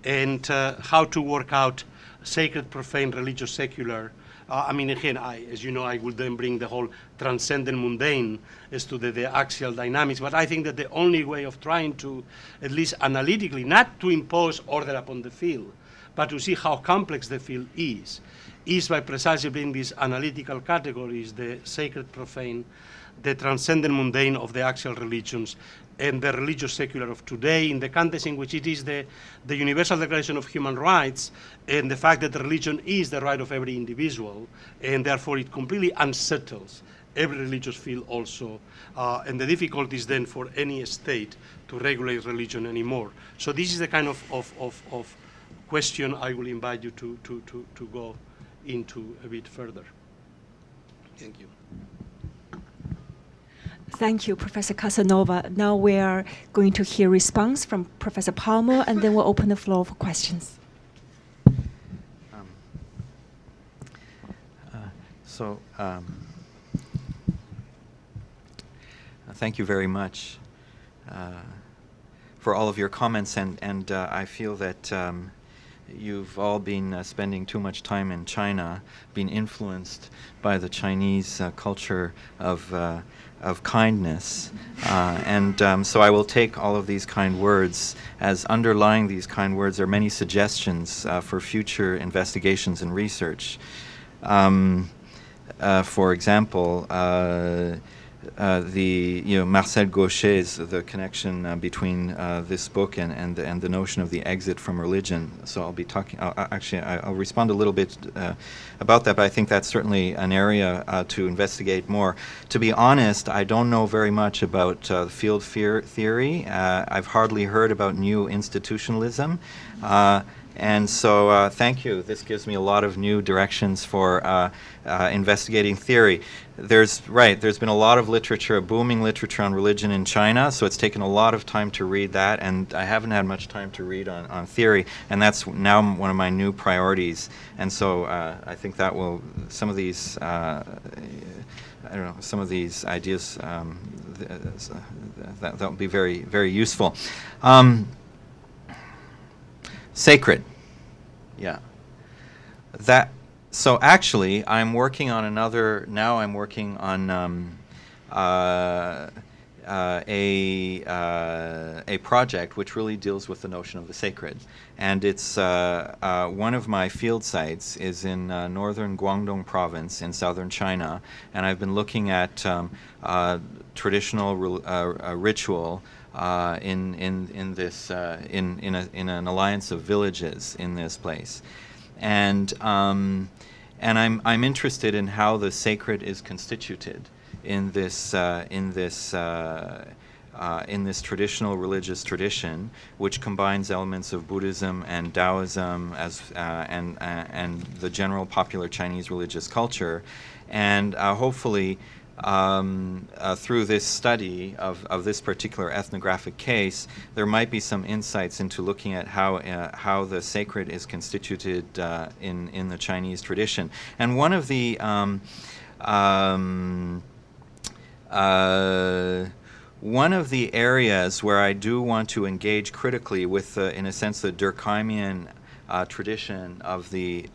and how to work out sacred, profane, religious, secular. I mean, again, as you know, I will then bring the whole transcendent mundane as to the axial dynamics, but I think that the only way of trying to, at least analytically, not to impose order upon the field, but to see how complex the field is by precisely bringing these analytical categories, the sacred, profane, the transcendent mundane of the axial religions, and the religious secular of today, in the context in which it is the Universal Declaration of Human Rights, and the fact that religion is the right of every individual, and therefore it completely unsettles every religious field also, and the difficulties then for any state to regulate religion anymore. So this is the kind of question I will invite you to go into a bit further. Thank you. Thank you, Professor Casanova. Now we are going to hear response from Professor Palmer, and then we'll open the floor for questions. Thank you very much for all of your comments, and I feel that you've all been spending too much time in China, being influenced by the Chinese culture of kindness, so I will take all of these kind words as underlying these kind words are many suggestions for future investigations and research. For example, Marcel Gauchet's the connection between this book and the notion of the exit from religion. So I'll be talking. I'll respond a little bit about that, but I think that's certainly an area to investigate more. To be honest, I don't know very much about field theory. I've hardly heard about new institutionalism. And so thank you. This gives me a lot of new directions for investigating theory. There's been a lot of literature, a booming literature on religion in China, so it's taken a lot of time to read that, and I haven't had much time to read on theory, and that's now one of my new priorities. And so I think that will, some of these, some of these ideas, that will be very, very useful. Sacred, yeah. So actually, I'm working on another. Now I'm working on a project which really deals with the notion of the sacred. And it's one of my field sites is in northern Guangdong province in southern China, and I've been looking at traditional ritual in this in an alliance of villages in this place, and I'm interested in how the sacred is constituted in this traditional religious tradition, which combines elements of Buddhism and Taoism and the general popular Chinese religious culture, and hopefully through this study of this particular ethnographic case, there might be some insights into looking at how the sacred is constituted in the Chinese tradition. And one of the areas where I do want to engage critically with, in a sense, the Durkheimian tradition of the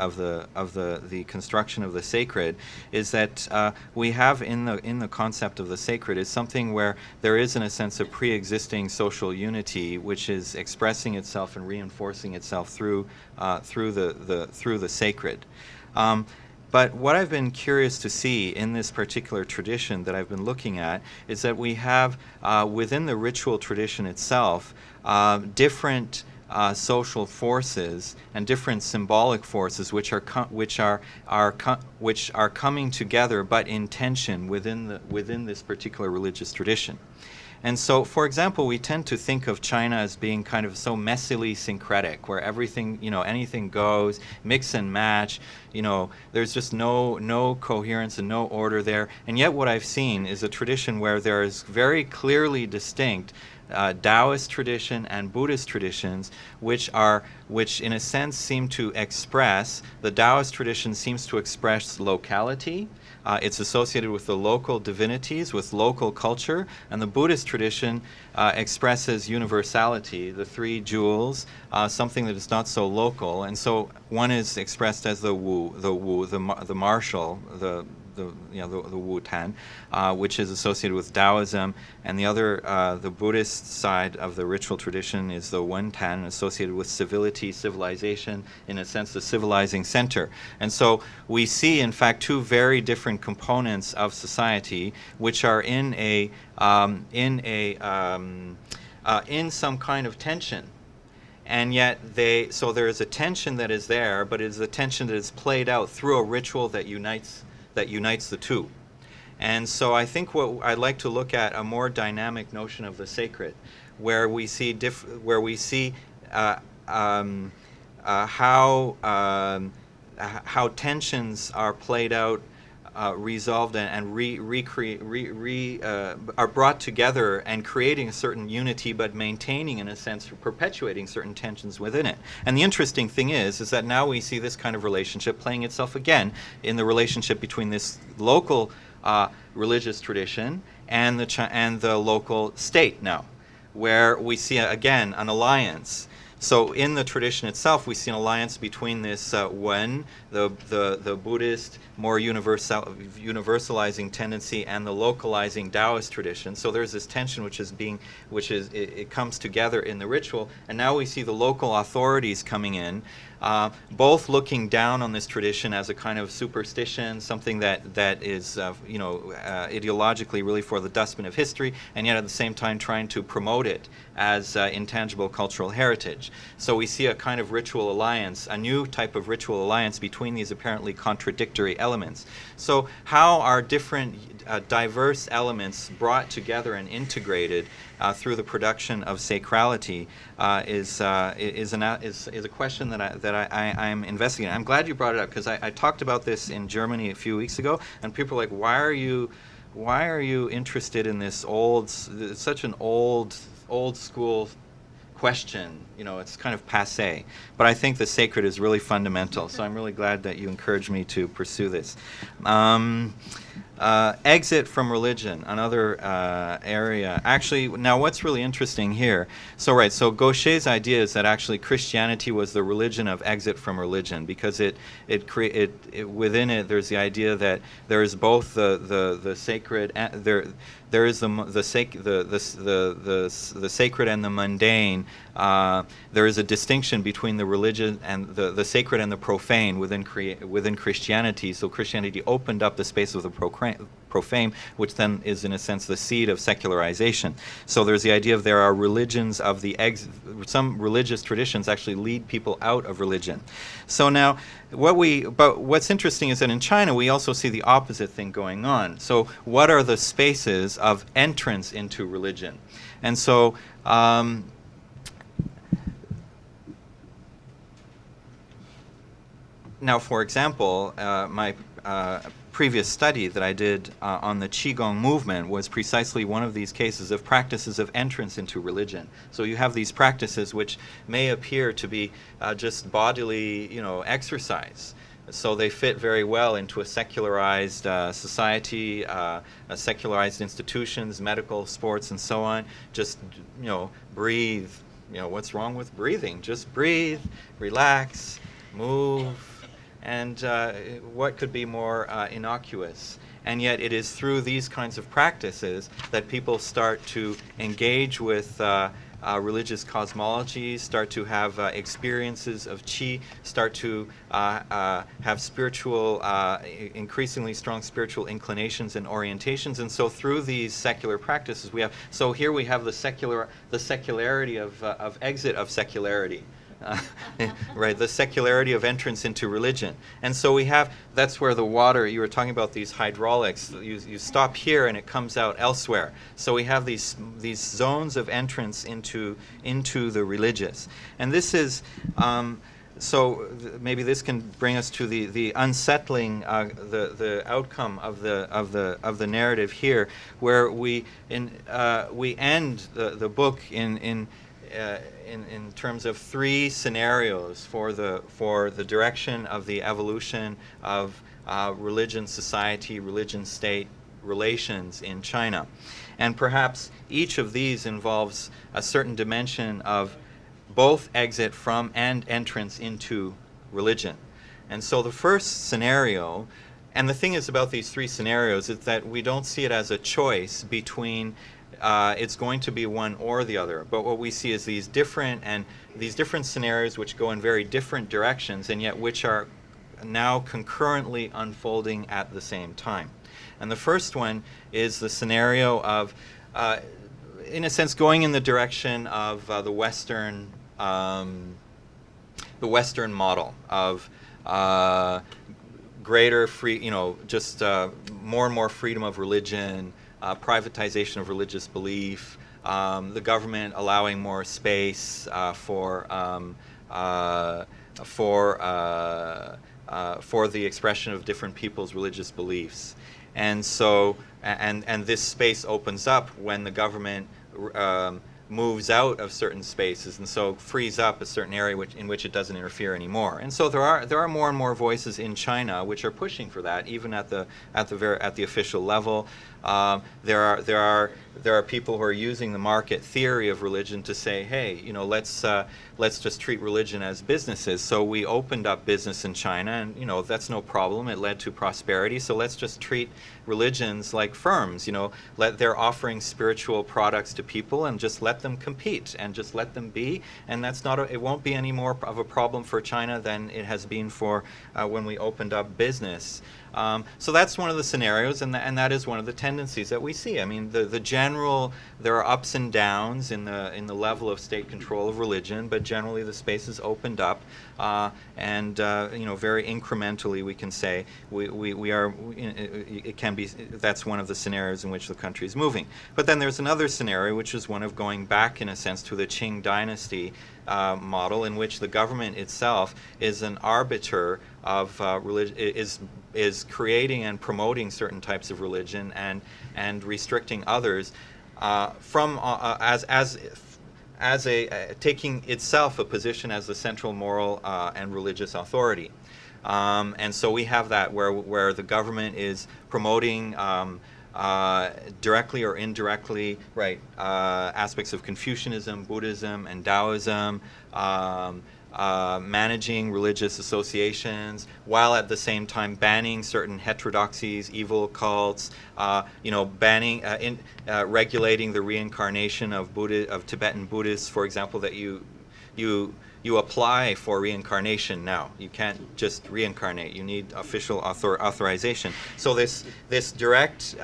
construction of the sacred is that we have in the concept of the sacred is something where there is, in a sense, a pre-existing social unity which is expressing itself and reinforcing itself through the sacred. But what I've been curious to see in this particular tradition that I've been looking at is that we have within the ritual tradition itself different social forces and different symbolic forces which are coming together, but in tension within this particular religious tradition. And so, for example, we tend to think of China as being kind of so messily syncretic, where everything, anything goes, mix and match, there's just no coherence and no order there. And yet what I've seen is a tradition where there is very clearly distinct Taoist tradition and Buddhist traditions, which in a sense seem to express, the Taoist tradition seems to express locality. It's associated with the local divinities, with local culture, and the Buddhist tradition expresses universality, the three jewels, something that is not so local. And so one is expressed as the Wu, the martial, the Wu Tan, which is associated with Taoism, and the other, the Buddhist side of the ritual tradition is the Wen Tan, associated with civility, civilization, in a sense, the civilizing center. And so we see, in fact, two very different components of society, which are in some kind of tension. And yet so there is a tension that is there, but it is a tension that is played out through a ritual that unites the two. And so I think what I'd like to look at a more dynamic notion of the sacred, where we see how tensions are played out, resolved and are brought together and creating a certain unity, but maintaining, in a sense, perpetuating certain tensions within it. And the interesting thing is that now we see this kind of relationship playing itself again in the relationship between this local religious tradition and the local state now, where we see again an alliance. So in the tradition itself, we see an alliance between this Wen, the Buddhist, more universalizing tendency, and the localizing Taoist tradition. So there's this tension it comes together in the ritual, and now we see the local authorities coming in, both looking down on this tradition as a kind of superstition, something that is ideologically really for the dustbin of history, and yet at the same time trying to promote it as intangible cultural heritage. So we see a kind of ritual alliance, a new type of ritual alliance between these apparently contradictory elements. So how are different diverse elements brought together and integrated through the production of sacrality is a question that I'm investigating. I'm glad you brought it up, because I talked about this in Germany a few weeks ago, and people are like, why are you interested in this such an old school question? It's kind of passé. But I think the sacred is really fundamental, so I'm really glad that you encouraged me to pursue this. exit from religion, another area. Actually, now what's really interesting here, so Gaucher's idea is that actually Christianity was the religion of exit from religion, because it within it there's the idea that there is both the sacred and there is the sacred and the mundane. There is a distinction between the religion and the sacred and the profane within Christianity. So Christianity opened up the space of the profane, which then is in a sense the seed of secularization. So there's the idea of there are religions of the some religious traditions actually lead people out of religion. So now what's interesting is that in China we also see the opposite thing going on. So what are the spaces of entrance into religion? And so now, for example, my previous study that I did on the Qigong movement was precisely one of these cases of practices of entrance into religion. So you have these practices which may appear to be just bodily, exercise. So they fit very well into a secularized society, secularized institutions, medical, sports, and so on. Just, breathe. What's wrong with breathing? Just breathe, relax, move. And what could be more innocuous? And yet it is through these kinds of practices that people start to engage with religious cosmology, start to have experiences of qi, start to have spiritual, increasingly strong spiritual inclinations and orientations. And so through these secular practices we have, so here we have the secularity of exit of secularity. Right, the secularity of entrance into religion. And so we have, that's where the water, you were talking about these hydraulics, you stop here and it comes out elsewhere. So we have these zones of entrance into the religious. And this is, maybe this can bring us to the unsettling, the outcome of the narrative here, where we end the book in terms of three scenarios for the direction of the evolution of religion, society, religion-state relations in China. And perhaps each of these involves a certain dimension of both exit from and entrance into religion. And so the first scenario, and the thing is about these three scenarios, is that we don't see it as a choice between it's going to be one or the other. But what we see is these different scenarios which go in very different directions, and yet which are now concurrently unfolding at the same time. And the first one is the scenario of, in a sense, going in the direction of the Western model of greater free, just more and more freedom of religion, privatization of religious belief, the government allowing more space for the expression of different people's religious beliefs. And so, and this space opens up when the government moves out of certain spaces, and so frees up a certain area in which it doesn't interfere anymore. And so there are more and more voices in China which are pushing for that, even at the official level. There are people who are using the market theory of religion to say, hey, let's just treat religion as businesses. So we opened up business in China, and that's no problem. It led to prosperity. So let's just treat religions like firms. They're offering spiritual products to people, and just let them compete and just let them be. And it won't be any more of a problem for China than it has been for when we opened up business. So that's one of the scenarios, and that is one of the tendencies that we see. I mean, there are ups and downs in the level of state control of religion, but generally the space is opened up, and very incrementally we can say we are. It can be, that's one of the scenarios in which the country is moving. But then there's another scenario, which is one of going back in a sense to the Qing dynasty model, in which the government itself is an arbiter of religion, is creating and promoting certain types of religion and restricting others taking itself a position as the central moral and religious authority. And so we have that where the government is promoting directly or indirectly, right, aspects of Confucianism, Buddhism, and Taoism, managing religious associations, while at the same time banning certain heterodoxies, evil cults, banning, regulating the reincarnation of Tibetan Buddhists, for example, that you apply for reincarnation now. You can't just reincarnate. You need official authorization. So this direct,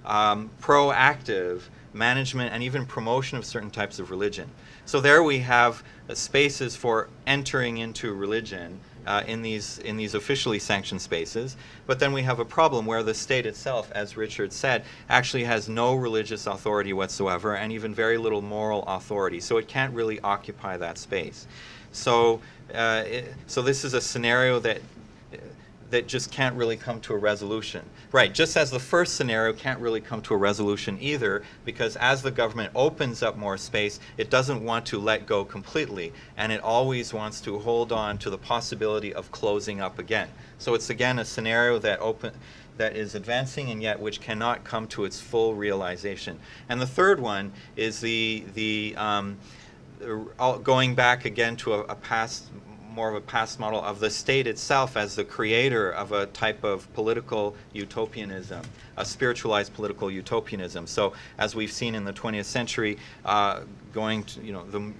proactive management and even promotion of certain types of religion. So there we have spaces for entering into religion in these officially sanctioned spaces. But then we have a problem where the state itself, as Richard said, actually has no religious authority whatsoever and even very little moral authority. So it can't really occupy that space. So this is a scenario that just can't really come to a resolution. Right, just as the first scenario can't really come to a resolution either, because as the government opens up more space, it doesn't want to let go completely, and it always wants to hold on to the possibility of closing up again. So it's again a scenario that is advancing and yet which cannot come to its full realization. And the third one is going back again to more of a past model of the state itself as the creator of a type of political utopianism, a spiritualized political utopianism. So as we've seen in the 20th century, going to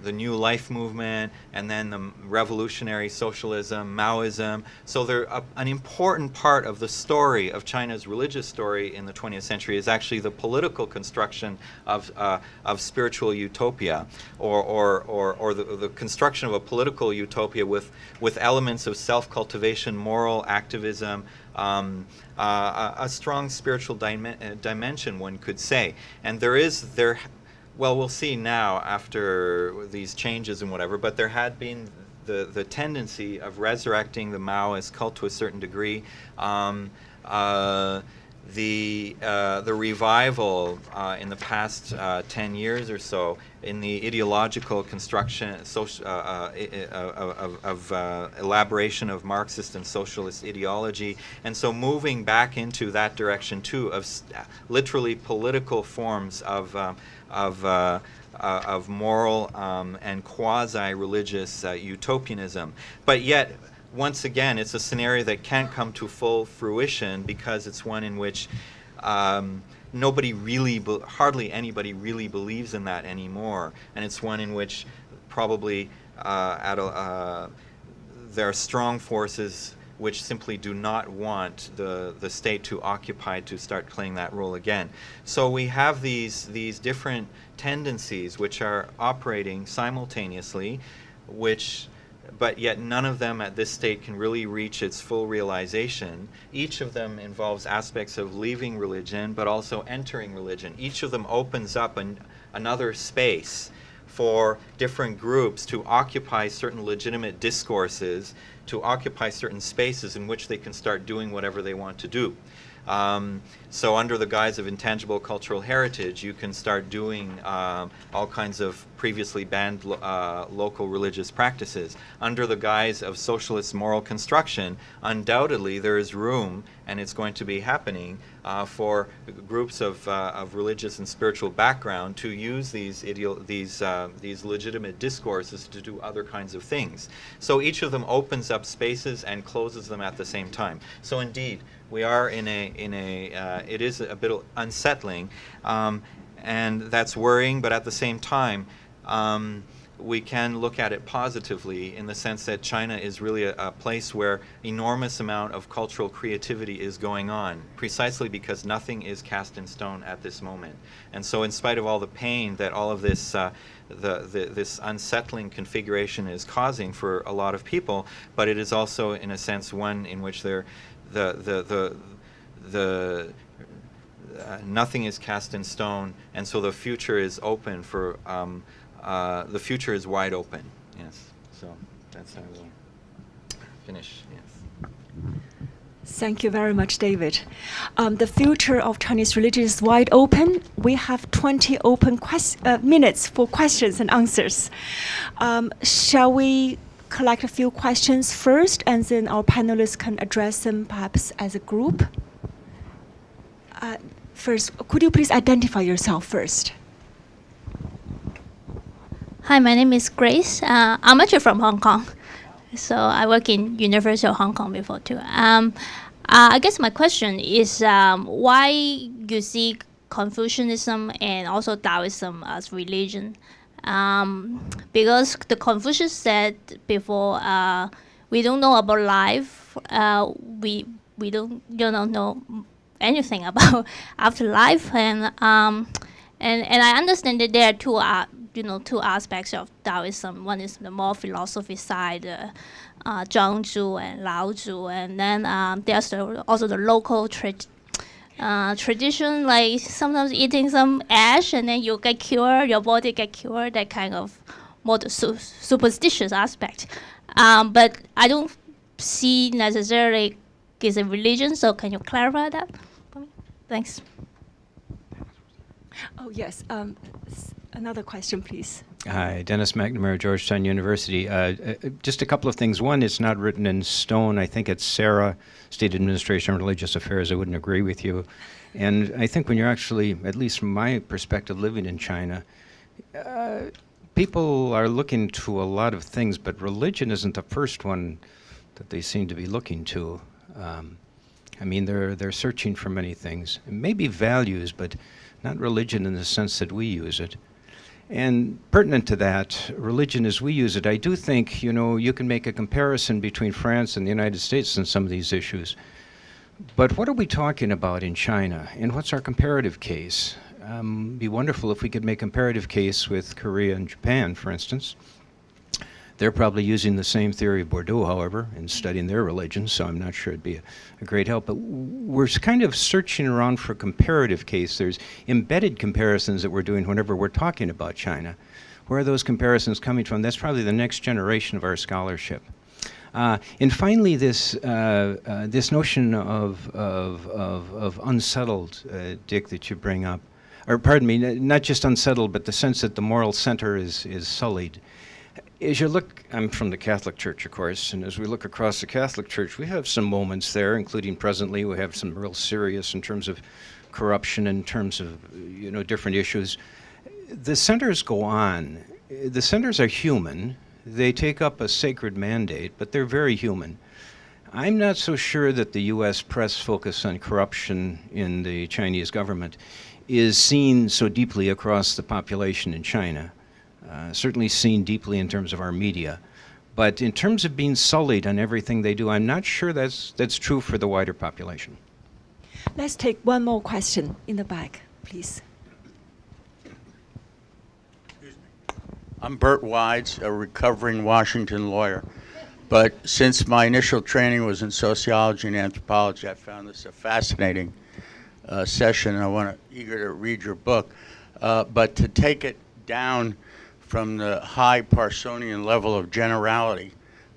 the New Life movement, and then the revolutionary socialism, Maoism. So an important part of the story of China's religious story in the 20th century is actually the political construction of spiritual utopia, or the construction of a political utopia with elements of self-cultivation, moral activism, a strong spiritual dimension, one could say. And well, we'll see now after these changes and whatever, but there had been the tendency of resurrecting the Maoist cult to a certain degree. The revival in the past 10 years or so in the ideological construction of elaboration of Marxist and socialist ideology, and so moving back into that direction too of literally political forms of moral and quasi-religious utopianism. But yet, once again, it's a scenario that can't come to full fruition because it's one in which hardly anybody really believes in that anymore, and it's one in which probably there are strong forces which simply do not want the state to start playing that role again. So we have these different tendencies which are operating simultaneously, but yet none of them at this state can really reach its full realization. Each of them involves aspects of leaving religion, but also entering religion. Each of them opens up another space for different groups to occupy certain legitimate discourses, to occupy certain spaces in which they can start doing whatever they want to do. So under the guise of intangible cultural heritage, you can start doing all kinds of previously banned local religious practices. Under the guise of socialist moral construction, undoubtedly there is room, and it's going to be happening, for groups of religious and spiritual background to use these legitimate discourses to do other kinds of things. So each of them opens up spaces and closes them at the same time. So indeed, we are it is a bit unsettling, and that's worrying, but at the same time, we can look at it positively in the sense that China is really a place where enormous amount of cultural creativity is going on, precisely because nothing is cast in stone at this moment. And so in spite of all the pain that all of this this unsettling configuration is causing for a lot of people, but it is also in a sense one in which nothing is cast in stone, and so the future is open for the future is wide open. Yes, so that's how we'll finish. Yes. Thank you very much, David. The future of Chinese religion is wide open. We have 20 open minutes for questions and answers. Shall we collect a few questions first, and then our panelists can address them perhaps as a group. First, could you please identify yourself first? Hi, my name is Grace. I'm actually from Hong Kong. So I work in University of Hong Kong before too. I guess my question is why you see Confucianism and also Taoism as religion? Because the Confucius said before, we don't know about life. We don't know anything about afterlife, and I understand that there are two aspects of Taoism. One is the more philosophy side, Zhangzhu and Laozu, and then there's also the local tradition, like sometimes eating some ash and then you get cured, your body get cured, that kind of more the superstitious aspect. But I don't see necessarily is a religion, so can you clarify that for me? Thanks. Oh, yes. Another question, please. Hi, Dennis McNamara, Georgetown University. Just a couple of things. One, it's not written in stone. I think it's Sarah, State Administration and Religious Affairs. I wouldn't agree with you. And I think when you're actually, at least from my perspective, living in China, people are looking to a lot of things, but religion isn't the first one that they seem to be looking to. I mean, they're searching for many things. Maybe values, but not religion in the sense that we use it. And pertinent to that, religion as we use it, I do think, you can make a comparison between France and the United States on some of these issues. But what are we talking about in China? And what's our comparative case? It'd be wonderful if we could make a comparative case with Korea and Japan, for instance. They're probably using the same theory of Bordeaux, however, in studying their religion, so I'm not sure it'd be a great help. But we're kind of searching around for a comparative case. There's embedded comparisons that we're doing whenever we're talking about China. Where are those comparisons coming from? That's probably the next generation of our scholarship. And finally, this notion of unsettled, Dick, that you bring up, or pardon me, not just unsettled, but the sense that the moral center is sullied. As you look, I'm from the Catholic Church, of course, and as we look across the Catholic Church, we have some moments there, including presently, we have some real serious in terms of corruption, in terms of, different issues. The centers go on. The centers are human. They take up a sacred mandate, but they're very human. I'm not so sure that the U.S. press focus on corruption in the Chinese government is seen so deeply across the population in China. Certainly seen deeply in terms of our media. But in terms of being sullied on everything they do, I'm not sure that's true for the wider population. Let's take one more question in the back, please. I'm Bert Wides, a recovering Washington lawyer. But since my initial training was in sociology and anthropology, I found this a fascinating session, and eager to read your book. But to take it down from the high Parsonian level of generality,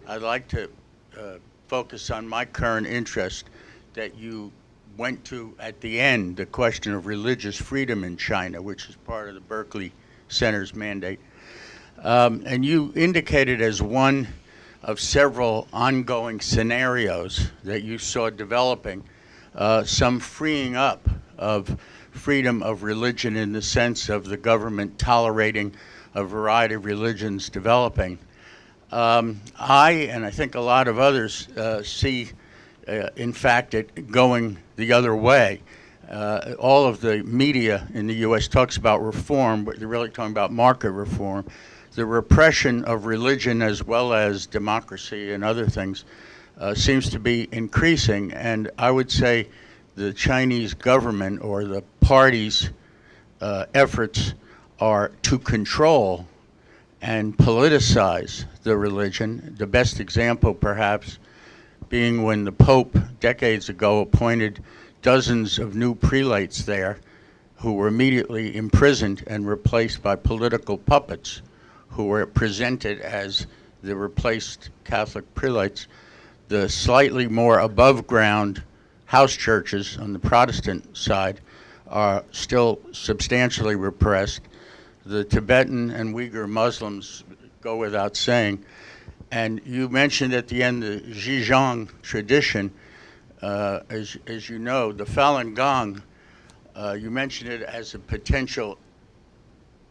I'd like to focus on my current interest that you went to at the end, the question of religious freedom in China, which is part of the Berkley Center's mandate. And you indicated as one of several ongoing scenarios that you saw developing, some freeing up of freedom of religion in the sense of the government tolerating a variety of religions developing. I, and I think a lot of others, see, in fact, it going the other way. All of the media in the U.S. talks about reform, but they're really talking about market reform. The repression of religion as well as democracy and other things seems to be increasing, and I would say the Chinese government or the party's efforts are to control and politicize the religion. The best example, perhaps, being when the Pope, decades ago, appointed dozens of new prelates there who were immediately imprisoned and replaced by political puppets who were presented as the replaced Catholic prelates. The slightly more above ground house churches on the Protestant side are still substantially repressed. The Tibetan and Uyghur Muslims go without saying. And you mentioned at the end the Zhejiang tradition. As you know, the Falun Gong, you mentioned it as a potential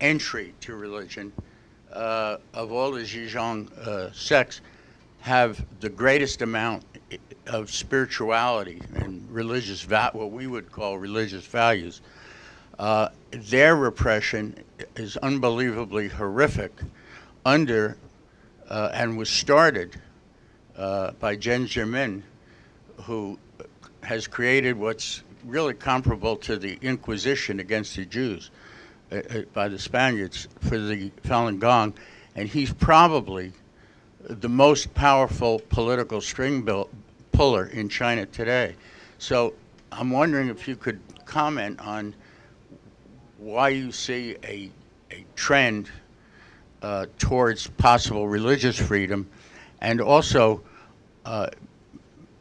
entry to religion. Of all the Zhejiang sects, have the greatest amount of spirituality and religious, what we would call religious values. Their repression is unbelievably horrific under, and was started by Jiang Zemin, who has created what's really comparable to the Inquisition against the Jews by the Spaniards for the Falun Gong, and he's probably the most powerful political string puller in China today. So I'm wondering if you could comment on why you see a trend towards possible religious freedom, and also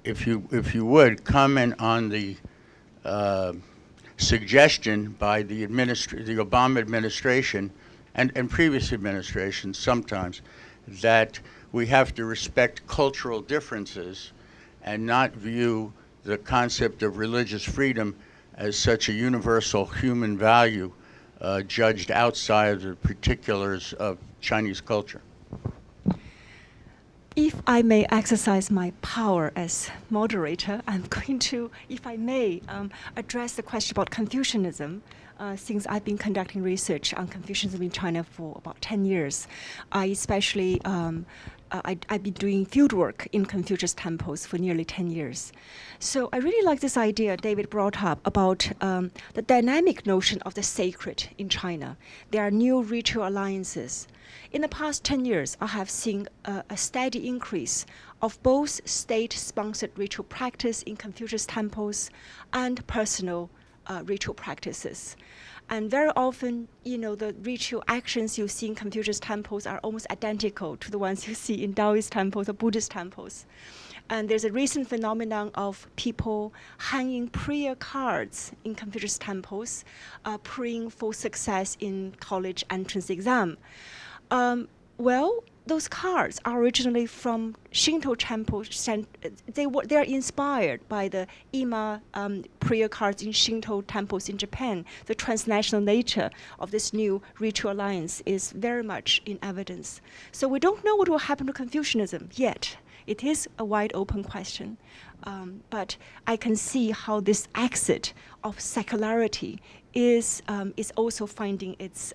if you would comment on the suggestion by the Obama administration and previous administrations sometimes that we have to respect cultural differences and not view the concept of religious freedom as such a universal human value judged outside of the particulars of Chinese culture. If I may exercise my power as moderator, I'm going to, if I may, address the question about Confucianism. Since I've been conducting research on Confucianism in China for about 10 years, I've been doing field work in Confucius temples for nearly 10 years. So I really like this idea David brought up about the dynamic notion of the sacred in China. There are new ritual alliances. In the past 10 years, I have seen a steady increase of both state-sponsored ritual practice in Confucius temples and personal ritual practices. And very often, the ritual actions you see in Confucius temples are almost identical to the ones you see in Taoist temples or Buddhist temples. And there's a recent phenomenon of people hanging prayer cards in Confucius temples, praying for success in college entrance exam. Well, those cards are originally from Shinto temples. They are inspired by the Ima prayer cards in Shinto temples in Japan. The transnational nature of this new ritual alliance is very much in evidence. So we don't know what will happen to Confucianism yet. It is a wide open question. But I can see how this exit of secularity is also finding its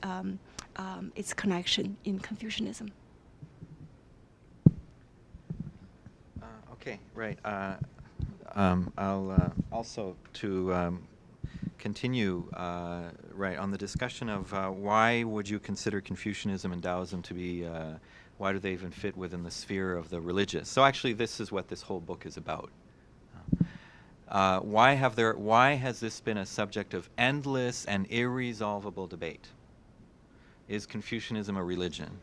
connection in Confucianism. Okay, right. I'll also to continue right on the discussion of why would you consider Confucianism and Taoism to be, why do they even fit within the sphere of the religious? So actually, this is what this whole book is about. Why has this been a subject of endless and irresolvable debate? Is Confucianism a religion?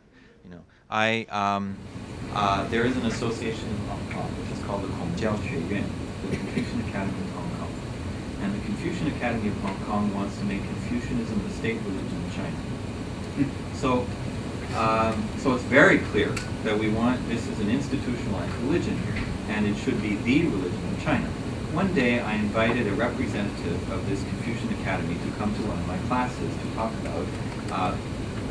There is an association in Hong Kong which is called the Confucianism, the Confucian Academy of Hong Kong. And the Confucian Academy of Hong Kong wants to make Confucianism the state religion of China. So it's very clear that we want this as an institutionalized religion here, and it should be the religion of China. One day I invited a representative of this Confucian Academy to come to one of my classes to talk about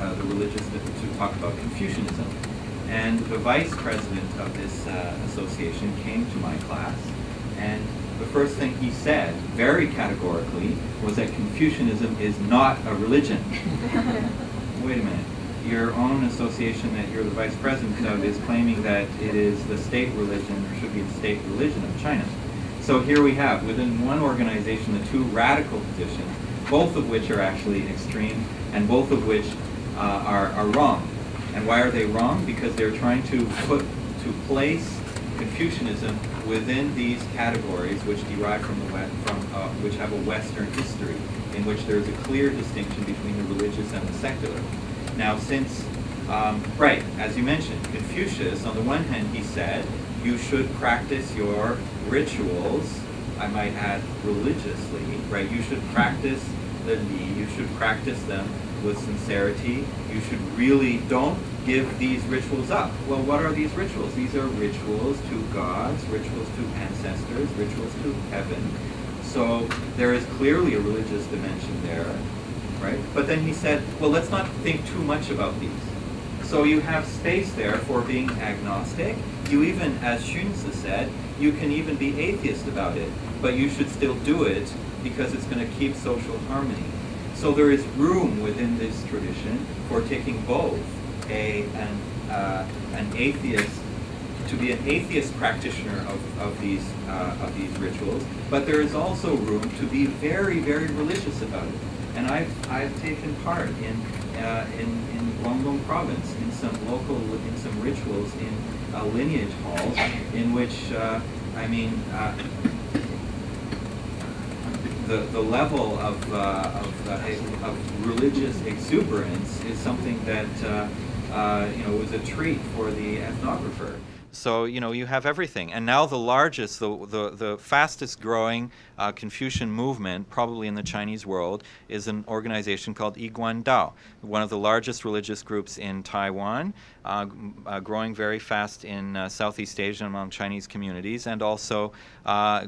to talk about Confucianism. And the vice president of this association came to my class, and the first thing he said, very categorically, was that Confucianism is not a religion. Wait a minute. Your own association that you're the vice president of is claiming that it is the state religion, or should be the state religion of China. So here we have, within one organization, the two radical positions, both of which are actually extreme, and both of which are wrong. And why are they wrong? Because they're trying to place Confucianism within these categories which derive from which have a Western history, in which there is a clear distinction between the religious and the secular. Now, since right, as you mentioned, Confucius, on the one hand, he said you should practice your rituals, I might add religiously, right? You should practice the Li, you should practice them with sincerity. You should really don't give these rituals up. Well, what are these rituals? These are rituals to gods, rituals to ancestors, rituals to heaven. So there is clearly a religious dimension there, right? But then he said, well, let's not think too much about these. So you have space there for being agnostic. You even, as Xunzi said, you can even be atheist about it, but you should still do it because it's going to keep social harmony. So there is room within this tradition for taking both an atheist, to be an atheist practitioner of these rituals, but there is also room to be very, very religious about it. And I've taken part in Guangdong province in some rituals in lineage halls in which the level of religious exuberance is something that was a treat for the ethnographer. So you have everything, and now the largest, the fastest growing Confucian movement, probably in the Chinese world, is an organization called Yiguan Dao, one of the largest religious groups in Taiwan, growing very fast in Southeast Asia among Chinese communities, and also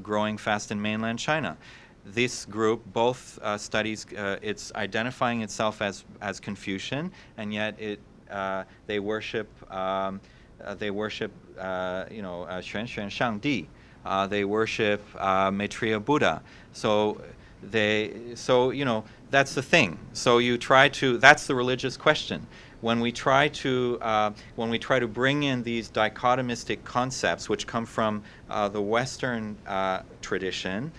growing fast in mainland China. This group both studies, it's identifying itself as Confucian, and yet they worship. They worship, Xuan Xuan Shangdi. They worship Maitreya Buddha. So that's the thing. So you try to. That's the religious question. When we try to bring in these dichotomistic concepts, which come from the Western tradition,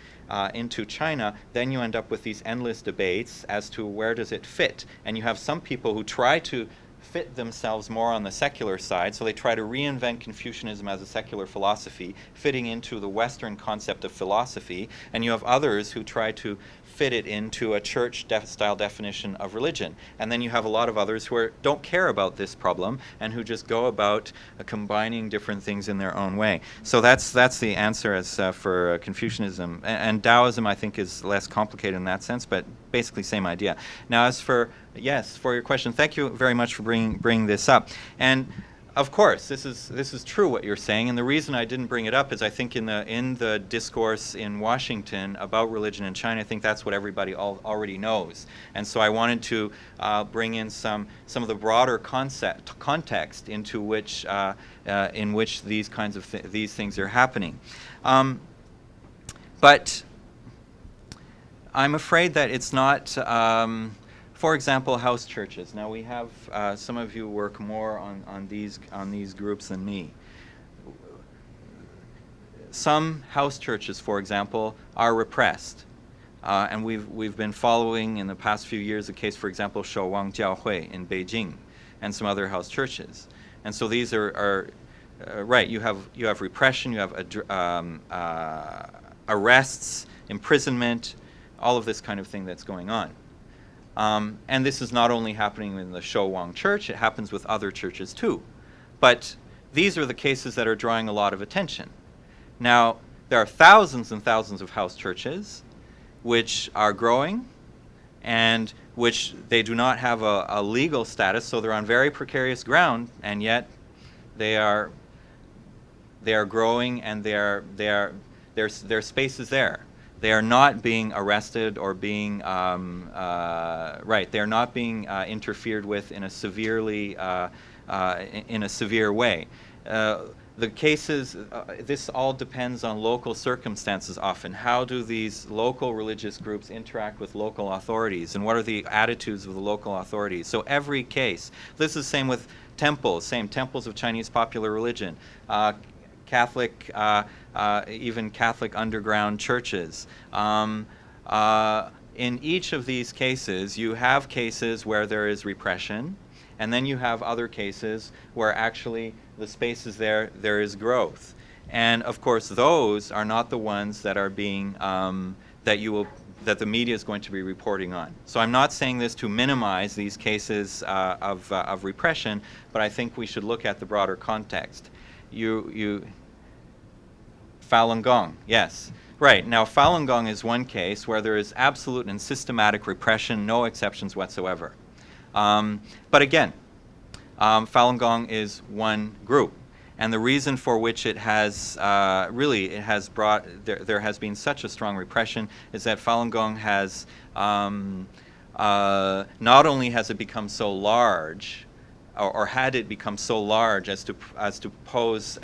into China, then you end up with these endless debates as to where does it fit. And you have some people who try to fit themselves more on the secular side, so they try to reinvent Confucianism as a secular philosophy, fitting into the Western concept of philosophy, and you have others who try to fit it into a church-style definition of religion. And then you have a lot of others who don't care about this problem and who just go about combining different things in their own way. So that's the answer as for Confucianism. And Taoism, I think, is less complicated in that sense, but basically same idea. Now, as for for your question, thank you very much for bringing this up. And of course, this is true what you're saying, and the reason I didn't bring it up is I think in the discourse in Washington about religion in China, I think that's what everybody already knows, and so I wanted to bring in some of the broader context into which in which these kinds of these things are happening, but I'm afraid that it's not. For example, house churches. Now we have some of you work more on these groups than me. Some house churches, for example, are repressed, and we've been following in the past few years the case, for example, Shouwang Jiaohui in Beijing, and some other house churches. And so these are right. You have repression. You have arrests, imprisonment, all of this kind of thing that's going on. And this is not only happening in the Shouwang Church, it happens with other churches too. But these are the cases that are drawing a lot of attention. Now, there are thousands and thousands of house churches which are growing and which they do not have a legal status, so they're on very precarious ground, and yet they are growing, and their space is there. They are not being arrested or being They're not being interfered with in a severe way. The cases. This all depends on local circumstances. Often, how do these local religious groups interact with local authorities, and what are the attitudes of the local authorities? So every case. This is the same with temples. Same temples of Chinese popular religion. Catholic, even Catholic underground churches. In each of these cases, you have cases where there is repression, and then you have other cases where actually the space is there is growth. And of course, those are not the ones that are being that the media is going to be reporting on. So I'm not saying this to minimize these cases of repression, but I think we should look at the broader context. Falun Gong, yes. Right, now Falun Gong is one case where there is absolute and systematic repression, no exceptions whatsoever. But again, Falun Gong is one group. And the reason for which it has there has been such a strong repression is that Falun Gong has not only has it become so large, or had it become so large as to pose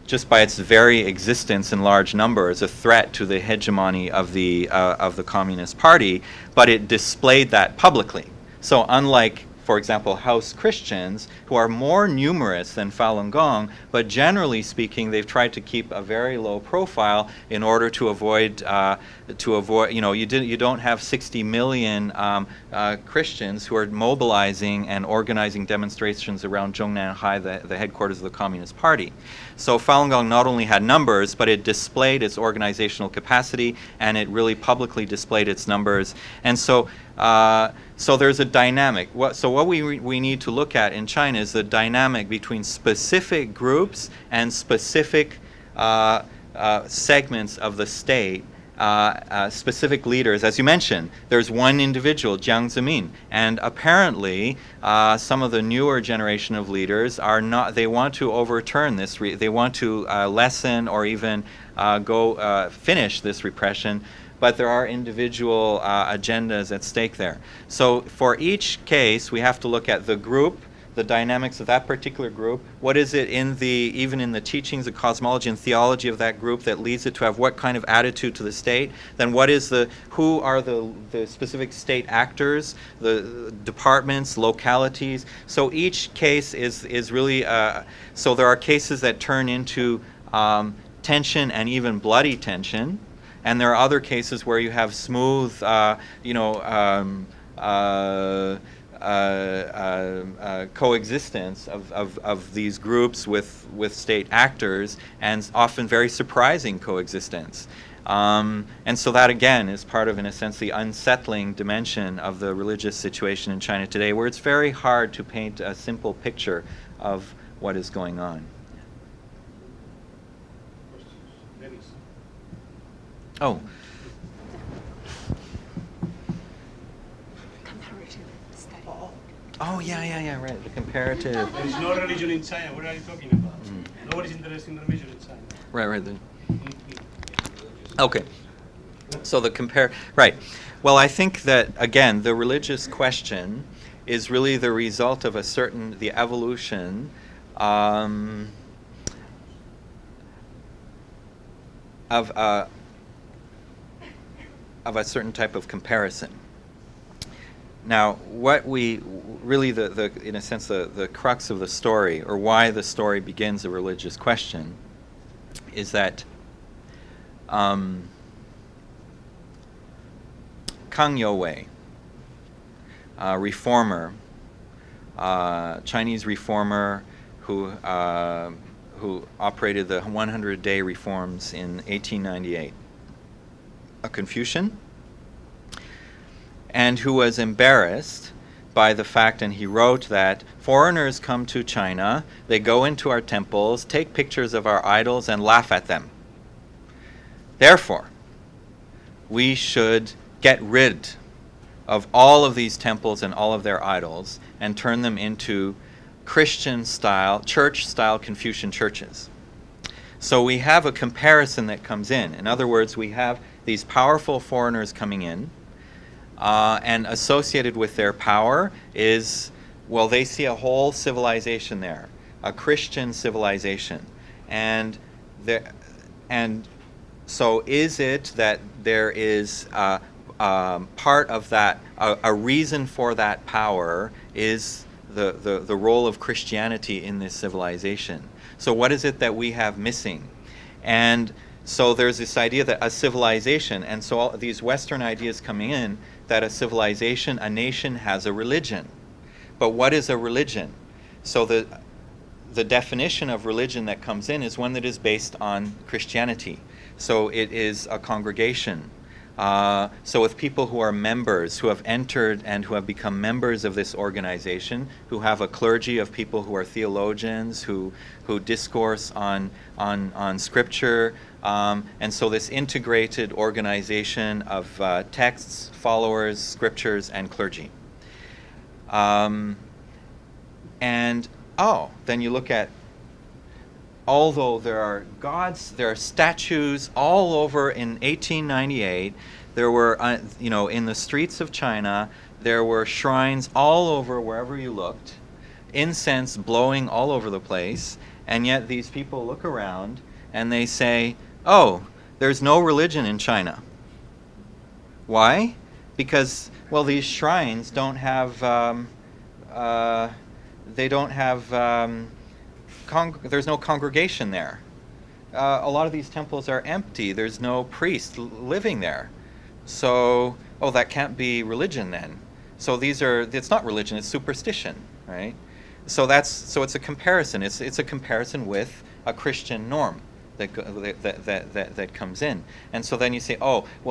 just by its very existence in large numbers a threat to the hegemony of the Communist Party, but it displayed that publicly. So unlike, for example, House Christians, who are more numerous than Falun Gong, but generally speaking, they've tried to keep a very low profile in order to avoid, you don't have 60 million Christians who are mobilizing and organizing demonstrations around Zhongnanhai, the headquarters of the Communist Party. So Falun Gong not only had numbers, but it displayed its organizational capacity, and it really publicly displayed its numbers. And so there's a dynamic. So what we need to look at in China is the dynamic between specific groups and specific segments of the state, specific leaders. As you mentioned, there's one individual, Jiang Zemin, and apparently some of the newer generation of leaders are not. They want to overturn this. They want to lessen or even finish this repression. But there are individual agendas at stake there. So for each case, we have to look at the group, the dynamics of that particular group. What is it even in the teachings of cosmology and theology of that group that leads it to have what kind of attitude to the state? Then who are the specific state actors, the departments, localities? So each case is really, so there are cases that turn into tension and even bloody tension. And there are other cases where you have smooth, coexistence of these groups with state actors, and often very surprising coexistence. And so that, again, is part of, in a sense, the unsettling dimension of the religious situation in China today, where it's very hard to paint a simple picture of what is going on. Oh. Comparative study. Oh, yeah, right. The comparative. There is no religion in China. What are you talking about? Nobody's interested in religion in China. Right. Okay. So right. Well, I think that, again, the religious question is really the result of the evolution of a certain type of comparison. Now, what we really, in a sense, the crux of the story, or why the story begins a religious question, is that Kang Youwei, reformer, Chinese reformer who operated the 100-day reforms in 1898, a Confucian, and who was embarrassed by the fact, and he wrote that foreigners come to China, they go into our temples, take pictures of our idols, and laugh at them. Therefore, we should get rid of all of these temples and all of their idols and turn them into Christian-style, church-style Confucian churches. So we have a comparison that comes in. In other words, we have these powerful foreigners coming in, and associated with their power is, well, they see a whole civilization there, a Christian civilization. And so is it that there is part of that, a reason for that power is the role of Christianity in this civilization. So what is it that we have missing? And so there's this idea that a civilization, and so all these Western ideas coming in, that a civilization, a nation has a religion. But what is a religion? So the definition of religion that comes in is one that is based on Christianity. So it is a congregation. So with people who are members, who have entered and who have become members of this organization, who have a clergy of people who are theologians, who discourse on scripture, and so this integrated organization of texts, followers, scriptures, and clergy. And then you look at, although there are gods, there are statues all over. In 1898, there were, in the streets of China, there were shrines all over wherever you looked, incense blowing all over the place, and yet these people look around and they say, oh, there's no religion in China. Why? Because, well, these shrines don't have, there's no congregation there. A lot of these temples are empty. There's no priest living there. So, that can't be religion then. So it's not religion, it's superstition, right? So it's a comparison. It's a comparison with a Christian norm that comes in. And so then you say,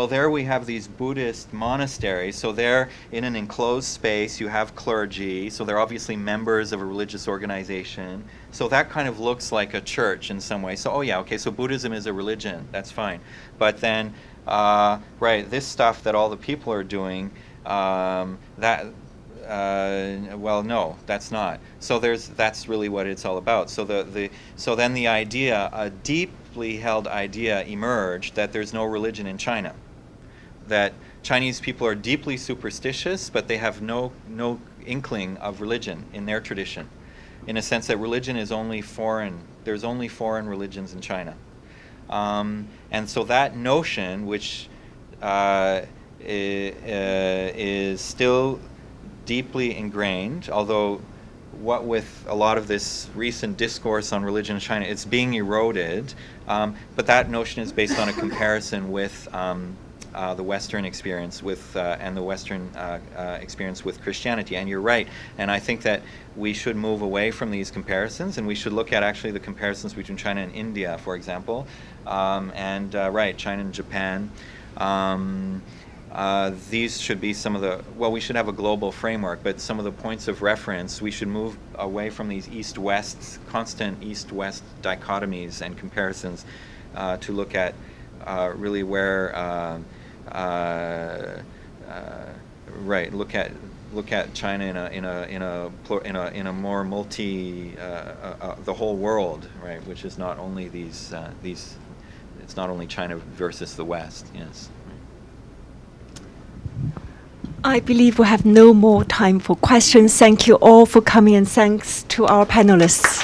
there we have these Buddhist monasteries. So they're in an enclosed space. You have clergy. So they're obviously members of a religious organization. So that kind of looks like a church in some way. So, so Buddhism is a religion. That's fine. But then, this stuff that all the people are doing, no, that's not. So that's really what it's all about. So then the idea, a deeply held idea, emerged that there's no religion in China. That Chinese people are deeply superstitious, but they have no inkling of religion in their tradition, in a sense that religion is only foreign. There's only foreign religions in China, and so that notion, which is still deeply ingrained, although what with a lot of this recent discourse on religion in China, it's being eroded, but that notion is based on a comparison with the Western experience and the Western experience with Christianity. And you're right, and I think that we should move away from these comparisons, and we should look at actually the comparisons between China and India, for example, China and Japan. These should be some of the, we should have a global framework, but some of the points of reference, we should move away from these constant east-west dichotomies and comparisons to look at really where, look at China in a more multi, the whole world, right, which is not only these, it's not only China versus the West, yes. I believe we have no more time for questions. Thank you all for coming, and thanks to our panelists.